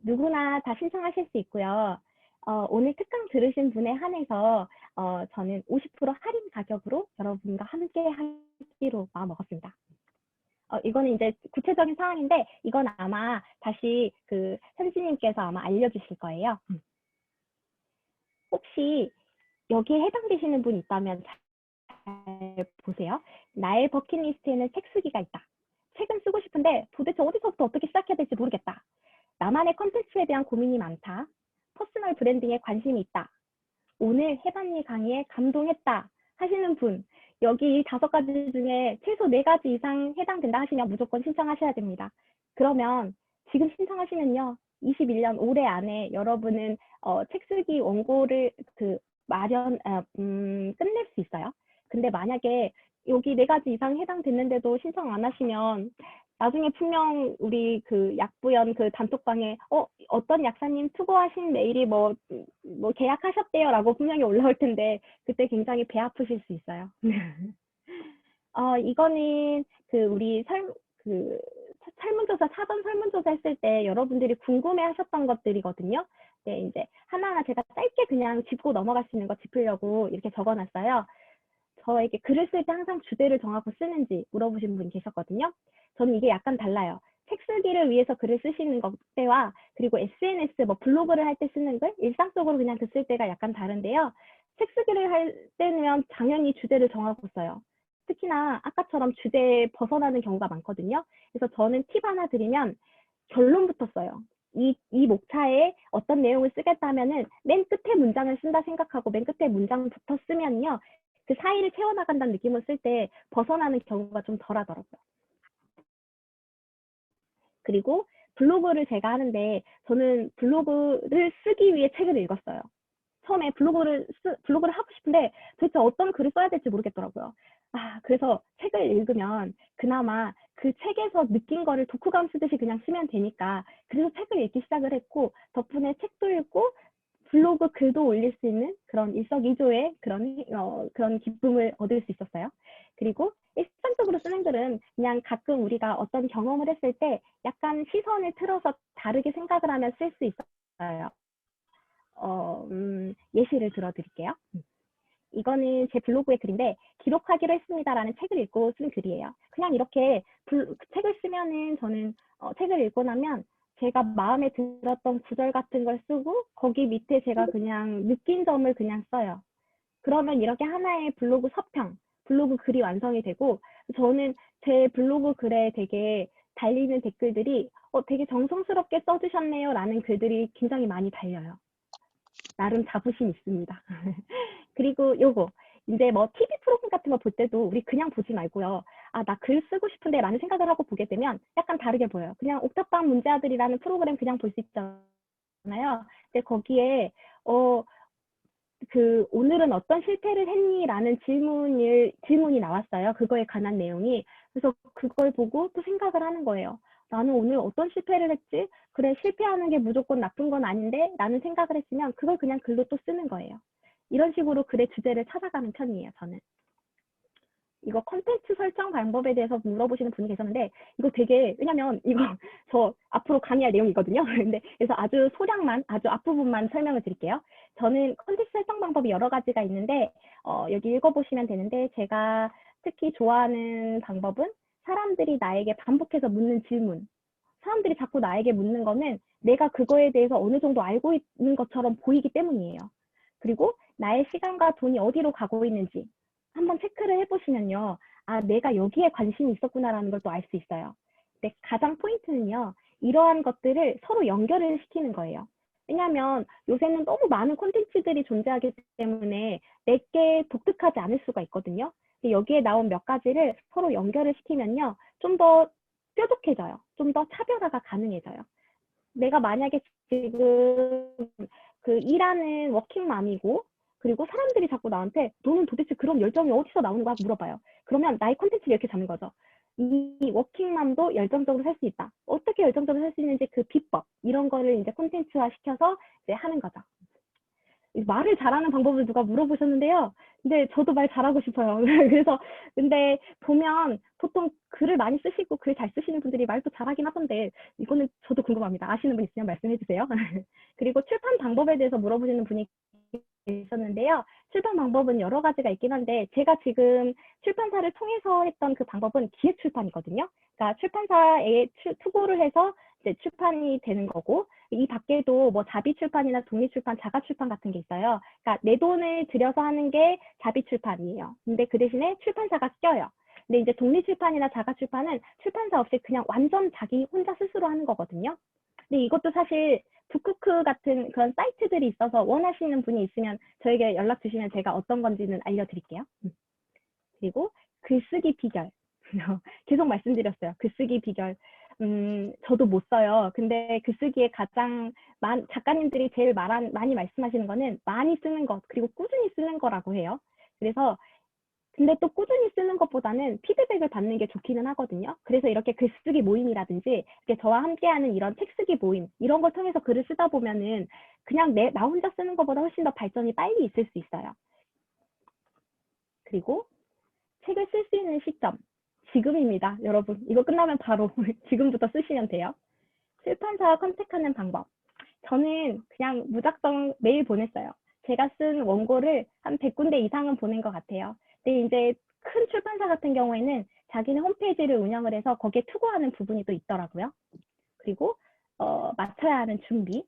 누구나 다 신청하실 수 있고요. 오늘 특강 들으신 분에 한해서 저는 50% 할인 가격으로 여러분과 함께 하기로 마음먹었습니다. 이거는 이제 구체적인 사항인데 이건 아마 다시 현지님께서 아마 알려주실 거예요. 혹시 여기에 해당되시는 분 있다면 잘 보세요. 나의 버킷리스트에는 책 쓰기가 있다. 책은 쓰고 싶은데 도대체 어디서부터 어떻게 시작해야 될지 모르겠다. 나만의 컨텐츠에 대한 고민이 많다. 퍼스널 브랜딩에 관심이 있다. 오늘 해반리 강의에 감동했다 하시는 분, 여기 5가지 중에 최소 4가지 이상 해당된다 하시면 무조건 신청하셔야 됩니다. 그러면 지금 신청하시면요, 21년 올해 안에 여러분은 책 쓰기 원고를 끝낼 수 있어요. 근데 만약에 여기 4가지 이상 해당됐는데도 신청 안 하시면 나중에 분명 우리 약부연 단톡방에 어떤 약사님 투고하신 메일이 뭐 계약하셨대요 라고 분명히 올라올 텐데 그때 굉장히 배 아프실 수 있어요. 이거는 우리 설문조사, 사전 설문조사 했을 때 여러분들이 궁금해 하셨던 것들이거든요. 네, 이제 하나하나 제가 짧게 그냥 짚고 넘어갈 수 있는 거 짚으려고 이렇게 적어놨어요. 저에게 글을 쓸 때 항상 주제를 정하고 쓰는지 물어보신 분이 계셨거든요. 저는 이게 약간 달라요. 책 쓰기를 위해서 글을 쓰시는 것 때와 그리고 SNS, 뭐 블로그를 할 때 쓰는 글, 일상적으로 그냥 글 쓸 때가 약간 다른데요. 책 쓰기를 할 때는 당연히 주제를 정하고 써요. 특히나 아까처럼 주제에 벗어나는 경우가 많거든요. 그래서 저는 팁 하나 드리면 결론부터 써요. 이 목차에 어떤 내용을 쓰겠다 하면은 맨 끝에 문장을 쓴다 생각하고 맨 끝에 문장부터 쓰면요. 그 사이를 채워나간다는 느낌을 쓸 때 벗어나는 경우가 좀 덜 하더라고요. 그리고 블로그를 제가 하는데 저는 블로그를 쓰기 위해 책을 읽었어요. 처음에 블로그를 하고 싶은데 도대체 어떤 글을 써야 될지 모르겠더라고요. 그래서 책을 읽으면 그나마 그 책에서 느낀 거를 독후감 쓰듯이 그냥 쓰면 되니까 그래서 책을 읽기 시작을 했고 덕분에 책도 읽고 블로그 글도 올릴 수 있는 그런 일석이조의 그런 기쁨을 얻을 수 있었어요. 그리고 일상적으로 쓰는 글은 그냥 가끔 우리가 어떤 경험을 했을 때 약간 시선을 틀어서 다르게 생각을 하면 쓸 수 있어요. 예시를 들어드릴게요. 이거는 제 블로그의 글인데 기록하기로 했습니다라는 책을 읽고 쓴 글이에요. 그냥 이렇게 책을 쓰면은 저는 책을 읽고 나면 제가 마음에 들었던 구절 같은 걸 쓰고 거기 밑에 제가 그냥 느낀 점을 그냥 써요. 그러면 이렇게 하나의 블로그 서평, 블로그 글이 완성이 되고 저는 제 블로그 글에 되게 달리는 댓글들이 되게 정성스럽게 써주셨네요 라는 글들이 굉장히 많이 달려요. 나름 자부심 있습니다. 그리고 요거 이제 뭐 TV 프로그램 같은 거 볼 때도 우리 그냥 보지 말고요. 나 글 쓰고 싶은데 라는 생각을 하고 보게 되면 약간 다르게 보여요. 그냥 옥탑방 문제아들이라는 프로그램 그냥 볼 수 있잖아요. 근데 거기에 오늘은 어떤 실패를 했니? 라는 질문이 나왔어요. 그거에 관한 내용이. 그래서 그걸 보고 또 생각을 하는 거예요. 나는 오늘 어떤 실패를 했지? 그래, 실패하는 게 무조건 나쁜 건 아닌데? 라는 생각을 했으면 그걸 그냥 글로 또 쓰는 거예요. 이런 식으로 글의 주제를 찾아가는 편이에요, 저는. 이거 컨텐츠 설정 방법에 대해서 물어보시는 분이 계셨는데 이거 되게 왜냐면 이거 저 앞으로 강의할 내용이거든요. 근데 그래서 아주 소량만 아주 앞부분만 설명을 드릴게요. 저는 컨텐츠 설정 방법이 여러 가지가 있는데 여기 읽어보시면 되는데 제가 특히 좋아하는 방법은 사람들이 나에게 반복해서 묻는 질문. 사람들이 자꾸 나에게 묻는 거는 내가 그거에 대해서 어느 정도 알고 있는 것처럼 보이기 때문이에요. 그리고 나의 시간과 돈이 어디로 가고 있는지 한번 체크를 해보시면요. 내가 여기에 관심이 있었구나라는 걸 또 알 수 있어요. 근데 가장 포인트는요. 이러한 것들을 서로 연결을 시키는 거예요. 왜냐하면 요새는 너무 많은 콘텐츠들이 존재하기 때문에 내게 독특하지 않을 수가 있거든요. 여기에 나온 몇 가지를 서로 연결을 시키면요. 좀 더 뾰족해져요. 좀 더 차별화가 가능해져요. 내가 만약에 지금 일하는 워킹맘이고 그리고 사람들이 자꾸 나한테 너는 도대체 그런 열정이 어디서 나오는 거야? 물어봐요. 그러면 나의 컨텐츠를 이렇게 잡는 거죠. 이 워킹맘도 열정적으로 살 수 있다. 어떻게 열정적으로 살 수 있는지 그 비법 이런 거를 이제 콘텐츠화 시켜서 이제 하는 거죠. 말을 잘하는 방법을 누가 물어보셨는데요. 근데 저도 말 잘하고 싶어요. 그래서 근데 보면 보통 글을 많이 쓰시고 글 잘 쓰시는 분들이 말도 잘하긴 하던데 이거는 저도 궁금합니다. 아시는 분 있으면 말씀해 주세요. 그리고 출판 방법에 대해서 물어보시는 분이 있었는데요. 출판 방법은 여러 가지가 있긴 한데 제가 지금 출판사를 통해서 했던 그 방법은 기획 출판이거든요. 그러니까 출판사에 투고를 해서 이제 출판이 되는 거고 이 밖에도 뭐 자비 출판이나 독립 출판, 자가 출판 같은 게 있어요. 그러니까 내 돈을 들여서 하는 게 자비 출판이에요. 근데 그 대신에 출판사가 껴요. 근데 이제 독립 출판이나 자가 출판은 출판사 없이 그냥 완전 자기 혼자 스스로 하는 거거든요. 근데 이것도 사실 북크크 같은 그런 사이트들이 있어서 원하시는 분이 있으면 저에게 연락 주시면 제가 어떤 건지는 알려드릴게요. 그리고 글쓰기 비결. 계속 말씀드렸어요. 글쓰기 비결. 저도 못 써요. 근데 글쓰기에 가장 작가님들이 제일 많이 말씀하시는 거는 많이 쓰는 것, 그리고 꾸준히 쓰는 거라고 해요. 그래서 근데 또 꾸준히 쓰는 것보다는 피드백을 받는 게 좋기는 하거든요. 그래서 이렇게 글쓰기 모임이라든지 이렇게 저와 함께하는 이런 책쓰기 모임 이런 걸 통해서 글을 쓰다 보면은 그냥 나 혼자 쓰는 것보다 훨씬 더 발전이 빨리 있을 수 있어요. 그리고 책을 쓸 수 있는 시점 지금입니다. 여러분 이거 끝나면 바로 지금부터 쓰시면 돼요. 출판사 컨택하는 방법. 저는 그냥 무작정 메일 보냈어요. 제가 쓴 원고를 한 100군데 이상은 보낸 것 같아요. 근데 이제 큰 출판사 같은 경우에는 자기네 홈페이지를 운영을 해서 거기에 투고하는 부분이 또 있더라고요. 그리고 맡아야 하는 준비.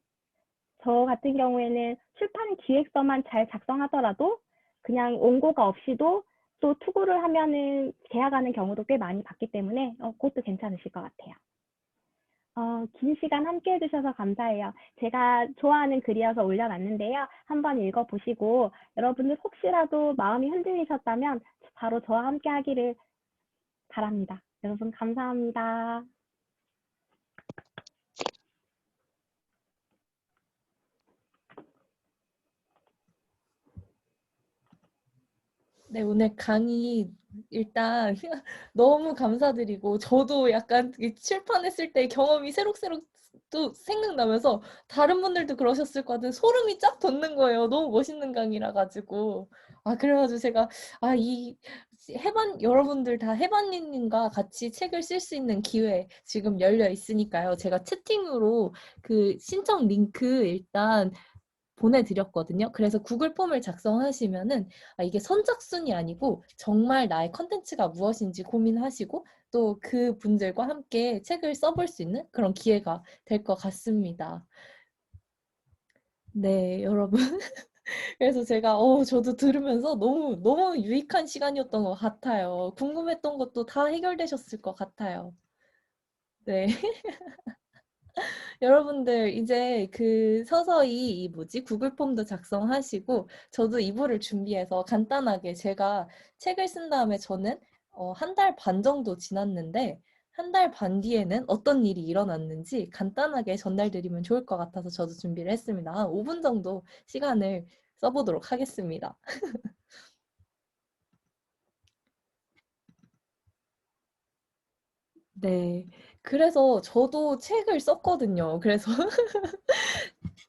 저 같은 경우에는 출판 기획서만 잘 작성하더라도 그냥 원고가 없이도 또 투고를 하면은 계약하는 경우도 꽤 많이 봤기 때문에 그것도 괜찮으실 것 같아요. 긴 시간 함께 해주셔서 감사해요. 제가 좋아하는 글이어서 올려놨는데요. 한번 읽어보시고 여러분들 혹시라도 마음이 흔들리셨다면 바로 저와 함께 하기를 바랍니다. 여러분 감사합니다. 네, 오늘 강의 일단 너무 감사드리고 저도 약간 출판했을 때 경험이 새록새록 또 생각나면서 다른 분들도 그러셨을 것 같은 소름이 쫙 돋는 거예요. 너무 멋있는 강의라 가지고. 그래가지고 제가 이 여러분들 다 해반님과 같이 책을 쓸 수 있는 기회 지금 열려 있으니까요. 제가 채팅으로 그 신청 링크 일단 보내드렸거든요. 그래서 구글 폼을 작성하시면은 이게 선착순이 아니고 정말 나의 컨텐츠가 무엇인지 고민하시고 또 그 분들과 함께 책을 써볼 수 있는 그런 기회가 될 것 같습니다. 네, 여러분. 그래서 제가 저도 들으면서 너무 유익한 시간이었던 것 같아요. 궁금했던 것도 다 해결되셨을 것 같아요. 네. 여러분들 이제 서서히 구글 폼도 작성하시고 저도 2부를 준비해서 간단하게 제가 책을 쓴 다음에 저는 한 달 반 정도 지났는데 한 달 반 뒤에는 어떤 일이 일어났는지 간단하게 전달드리면 좋을 것 같아서 저도 준비를 했습니다. 한 5분 정도 시간을 써보도록 하겠습니다. 네. 그래서 저도 책을 썼거든요. 그래서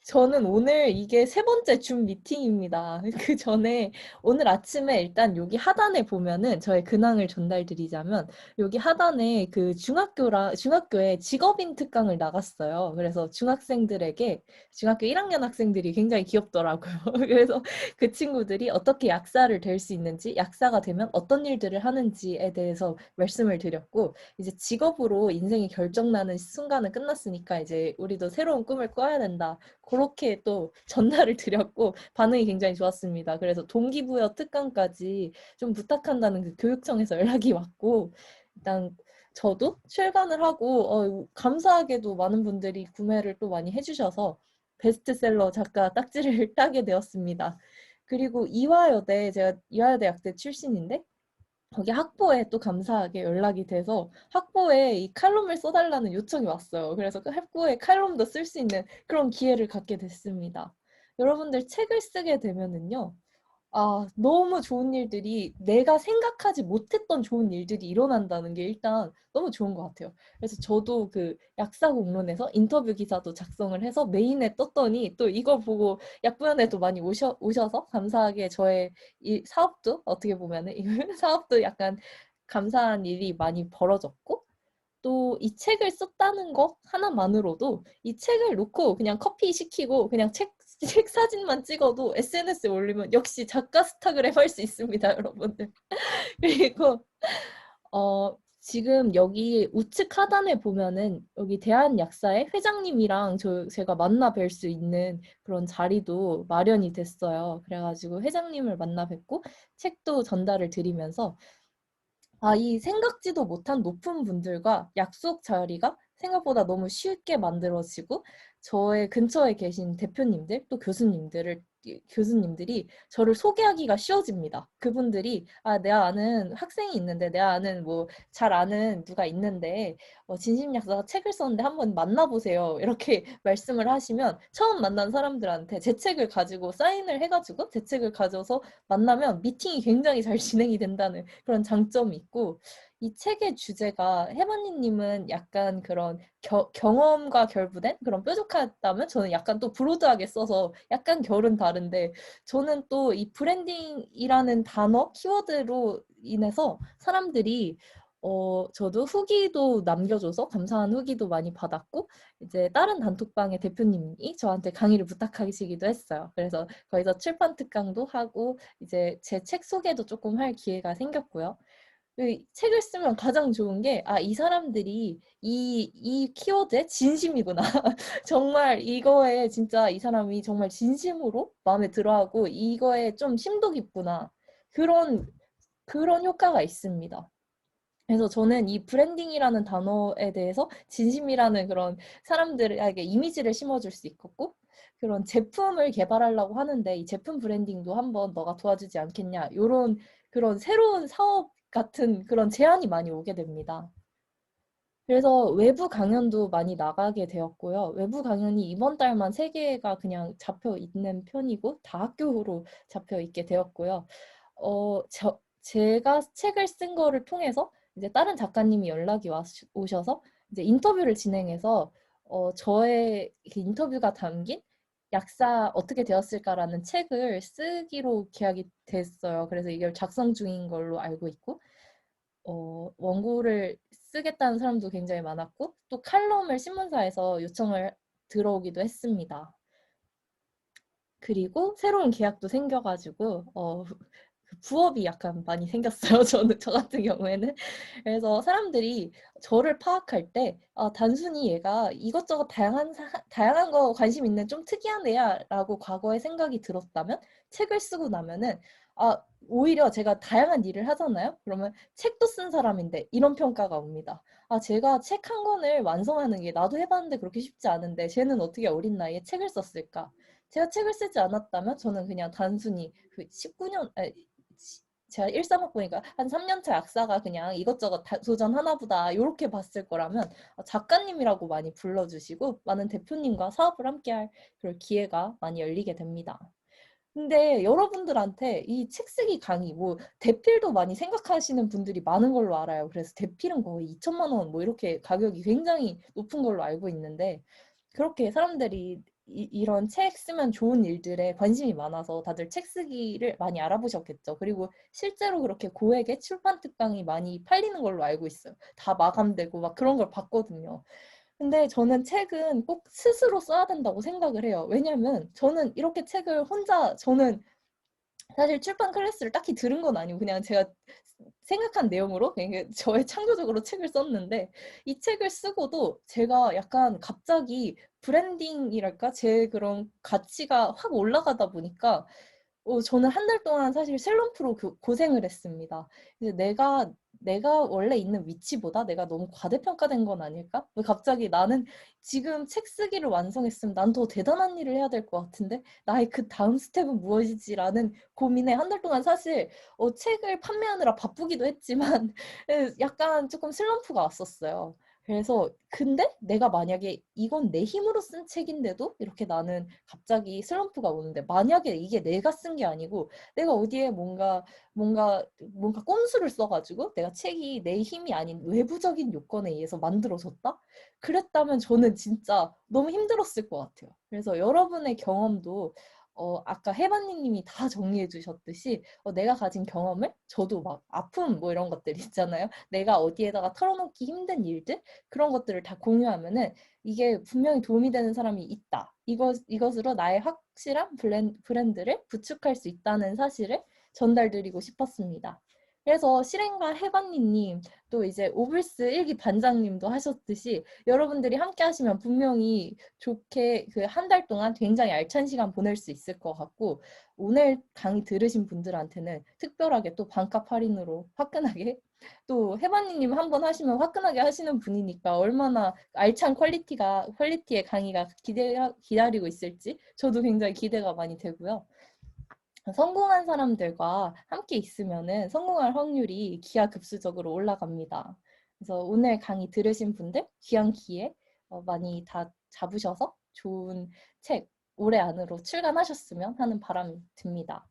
저는 오늘 이게 세 번째 줌 미팅입니다. 그 전에 오늘 아침에 일단 여기 하단에 보면은 저의 근황을 전달드리자면 여기 하단에 중학교에 직업인 특강을 나갔어요. 그래서 중학교 1학년 학생들이 굉장히 귀엽더라고요. 그래서 그 친구들이 어떻게 약사를 될 수 있는지, 약사가 되면 어떤 일들을 하는지에 대해서 말씀을 드렸고 이제 직업으로 인생이 결정나는 순간은 끝났으니까 이제 우리도 새로운 꿈을 꿔야 된다. 그렇게 또 전달을 드렸고 반응이 굉장히 좋았습니다. 그래서 동기부여 특강까지 좀 부탁한다는 그 교육청에서 연락이 왔고 일단 저도 출간을 하고 감사하게도 많은 분들이 구매를 또 많이 해주셔서 베스트셀러 작가 딱지를 따게 되었습니다. 그리고 제가 이화여대 약대 출신인데 거기 학부에 또 감사하게 연락이 돼서 학부에 이 칼럼을 써달라는 요청이 왔어요. 그래서 그 학부에 칼럼도 쓸 수 있는 그런 기회를 갖게 됐습니다. 여러분들 책을 쓰게 되면은요. 너무 좋은 일들이 내가 생각하지 못했던 좋은 일들이 일어난다는 게 일단 너무 좋은 것 같아요. 그래서 저도 그 약사 공론에서 인터뷰 기사도 작성을 해서 메인에 떴더니 또 이거 보고 약부연에도 많이 오셔서 감사하게 저의 이 사업도 어떻게 보면은 이 사업도 약간 감사한 일이 많이 벌어졌고 또 이 책을 썼다는 것 하나만으로도 이 책을 놓고 그냥 커피 시키고 그냥 책 사진만 찍어도 SNS에 올리면 역시 작가 스타그램 할 수 있습니다, 여러분들. 그리고 지금 여기 우측 하단에 보면은 여기 대한약사의 회장님이랑 제가 만나 뵐 수 있는 그런 자리도 마련이 됐어요. 그래가지고 회장님을 만나 뵙고 책도 전달을 드리면서 이 생각지도 못한 높은 분들과 약속 자리가 생각보다 너무 쉽게 만들어지고 저의 근처에 계신 대표님들 또 교수님들이 저를 소개하기가 쉬워집니다. 그분들이 내가 아는 학생이 있는데 내가 아는 뭐 잘 아는 누가 있는데 진심 약사가 책을 썼는데 한번 만나보세요. 이렇게 말씀을 하시면 처음 만난 사람들한테 제 책을 가지고 사인을 해가지고 제 책을 가져서 만나면 미팅이 굉장히 잘 진행이 된다는 그런 장점이 있고 이 책의 주제가 해바니님은 약간 그런 경험과 결부된 그런 뾰족하다면 저는 약간 또 브로드하게 써서 약간 결은 다른데 저는 또 이 브랜딩이라는 단어 키워드로 인해서 사람들이 저도 후기도 남겨줘서 감사한 후기도 많이 받았고, 이제 다른 단톡방의 대표님이 저한테 강의를 부탁하시기도 했어요. 그래서 거기서 출판 특강도 하고, 이제 제 책 소개도 조금 할 기회가 생겼고요. 이 책을 쓰면 가장 좋은 게, 이 사람들이 이 키워드에 진심이구나. 정말 이거에 진짜 이 사람이 정말 진심으로 마음에 들어하고 이거에 좀 심도 깊구나. 그런 효과가 있습니다. 그래서 저는 이 브랜딩이라는 단어에 대해서 진심이라는 그런 사람들에게 이미지를 심어줄 수 있겠고, 그런 제품을 개발하려고 하는데 이 제품 브랜딩도 한번 너가 도와주지 않겠냐, 요런 그런 새로운 사업 같은 그런 제안이 많이 오게 됩니다. 그래서 외부 강연도 많이 나가게 되었고요. 외부 강연이 이번 달만 3개가 그냥 잡혀 있는 편이고, 다 학교로 잡혀 있게 되었고요. 제가 책을 쓴 거를 통해서 이제 다른 작가님이 연락이 오셔서 이제 인터뷰를 진행해서 저의 그 인터뷰가 담긴 약사 어떻게 되었을까라는 책을 쓰기로 계약이 됐어요. 그래서 이걸 작성 중인 걸로 알고 있고, 원고를 쓰겠다는 사람도 굉장히 많았고, 또 칼럼을 신문사에서 요청을 들어오기도 했습니다. 그리고 새로운 계약도 생겨가지고 그 부업이 약간 많이 생겼어요. 저 같은 경우에는. 그래서 사람들이 저를 파악할 때 단순히 얘가 이것저것 다양한 거 관심 있는 좀 특이한 애야라고 과거에 생각이 들었다면, 책을 쓰고 나면은 오히려 제가 다양한 일을 하잖아요. 그러면 책도 쓴 사람인데 이런 평가가 옵니다. 제가 책 한 권을 완성하는 게 나도 해봤는데 그렇게 쉽지 않은데 쟤는 어떻게 어린 나이에 책을 썼을까? 제가 책을 쓰지 않았다면 저는 그냥 단순히 그 19년, 제가 13학 보니까 한 3년차 약사가 그냥 이것저것 도전하나 보다 이렇게 봤을 거라면, 작가님이라고 많이 불러주시고 많은 대표님과 사업을 함께할 그런 기회가 많이 열리게 됩니다. 근데 여러분들한테 이 책 쓰기 강의, 뭐 대필도 많이 생각하시는 분들이 많은 걸로 알아요. 그래서 대필은 거의 2천만 원 뭐 이렇게 가격이 굉장히 높은 걸로 알고 있는데, 그렇게 사람들이 이런 책 쓰면 좋은 일들에 관심이 많아서 다들 책 쓰기를 많이 알아보셨겠죠. 그리고 실제로 그렇게 고액의 출판 특강이 많이 팔리는 걸로 알고 있어요. 다 마감되고 막 그런 걸 봤거든요. 근데 저는 책은 꼭 스스로 써야 된다고 생각을 해요. 왜냐면 저는 이렇게 책을 혼자, 저는 사실 출판 클래스를 딱히 들은 건 아니고 그냥 제가 생각한 내용으로 그냥 저의 창조적으로 책을 썼는데, 이 책을 쓰고도 제가 약간 갑자기 브랜딩이랄까, 제 그런 가치가 확 올라가다 보니까 저는 한 달 동안 사실 셀럽프로 고생을 했습니다. 이제 내가 원래 있는 위치보다 내가 너무 과대평가된 건 아닐까? 왜 갑자기 나는 지금 책 쓰기를 완성했으면 난 더 대단한 일을 해야 될 것 같은데 나의 그 다음 스텝은 무엇이지라는 고민에 한 달 동안 사실 책을 판매하느라 바쁘기도 했지만 약간 조금 슬럼프가 왔었어요. 그래서 근데 내가 만약에 이건 내 힘으로 쓴 책인데도 이렇게 나는 갑자기 슬럼프가 오는데, 만약에 이게 내가 쓴 게 아니고 내가 어디에 뭔가 꼼수를 써가지고 내가 책이 내 힘이 아닌 외부적인 요건에 의해서 만들어졌다? 그랬다면 저는 진짜 너무 힘들었을 것 같아요. 그래서 여러분의 경험도 아까 해바님이 다 정리해 주셨듯이 내가 가진 경험을, 저도 막 아픔 뭐 이런 것들 있잖아요. 내가 어디에다가 털어놓기 힘든 일들, 그런 것들을 다 공유하면은 이게 분명히 도움이 되는 사람이 있다. 이것으로 나의 확실한 브랜드를 구축할 수 있다는 사실을 전달드리고 싶었습니다. 그래서 실행과 해반니님, 또 이제 오블스 일기 반장님도 하셨듯이 여러분들이 함께 하시면 분명히 좋게 그 한 달 동안 굉장히 알찬 시간 보낼 수 있을 것 같고, 오늘 강의 들으신 분들한테는 특별하게 또 반값 할인으로 화끈하게, 또 해바니님 한 번 하시면 화끈하게 하시는 분이니까 얼마나 알찬 퀄리티의 강의가 기다리고 있을지 저도 굉장히 기대가 많이 되고요. 성공한 사람들과 함께 있으면은 성공할 확률이 기하급수적으로 올라갑니다. 그래서 오늘 강의 들으신 분들 귀한 기회 많이 다 잡으셔서 좋은 책 올해 안으로 출간하셨으면 하는 바람이 듭니다.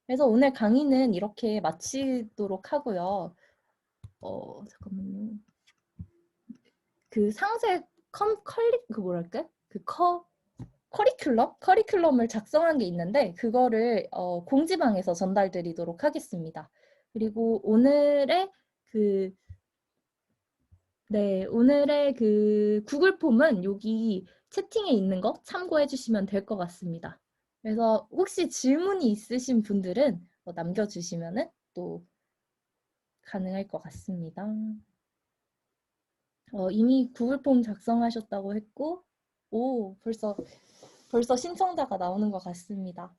그래서 오늘 강의는 이렇게 마치도록 하고요. 잠깐만요. 그 상세 그 뭐랄까? 커리큘럼을 작성한 게 있는데 그거를 공지방에서 전달드리도록 하겠습니다. 그리고 오늘의 그 네, 오늘의 그 구글 폼은 여기 채팅에 있는 거 참고해 주시면 될 것 같습니다. 그래서 혹시 질문이 있으신 분들은 남겨주시면은 또 가능할 것 같습니다. 이미 구글 폼 작성하셨다고 했고, 오, 벌써 신청자가 나오는 것 같습니다.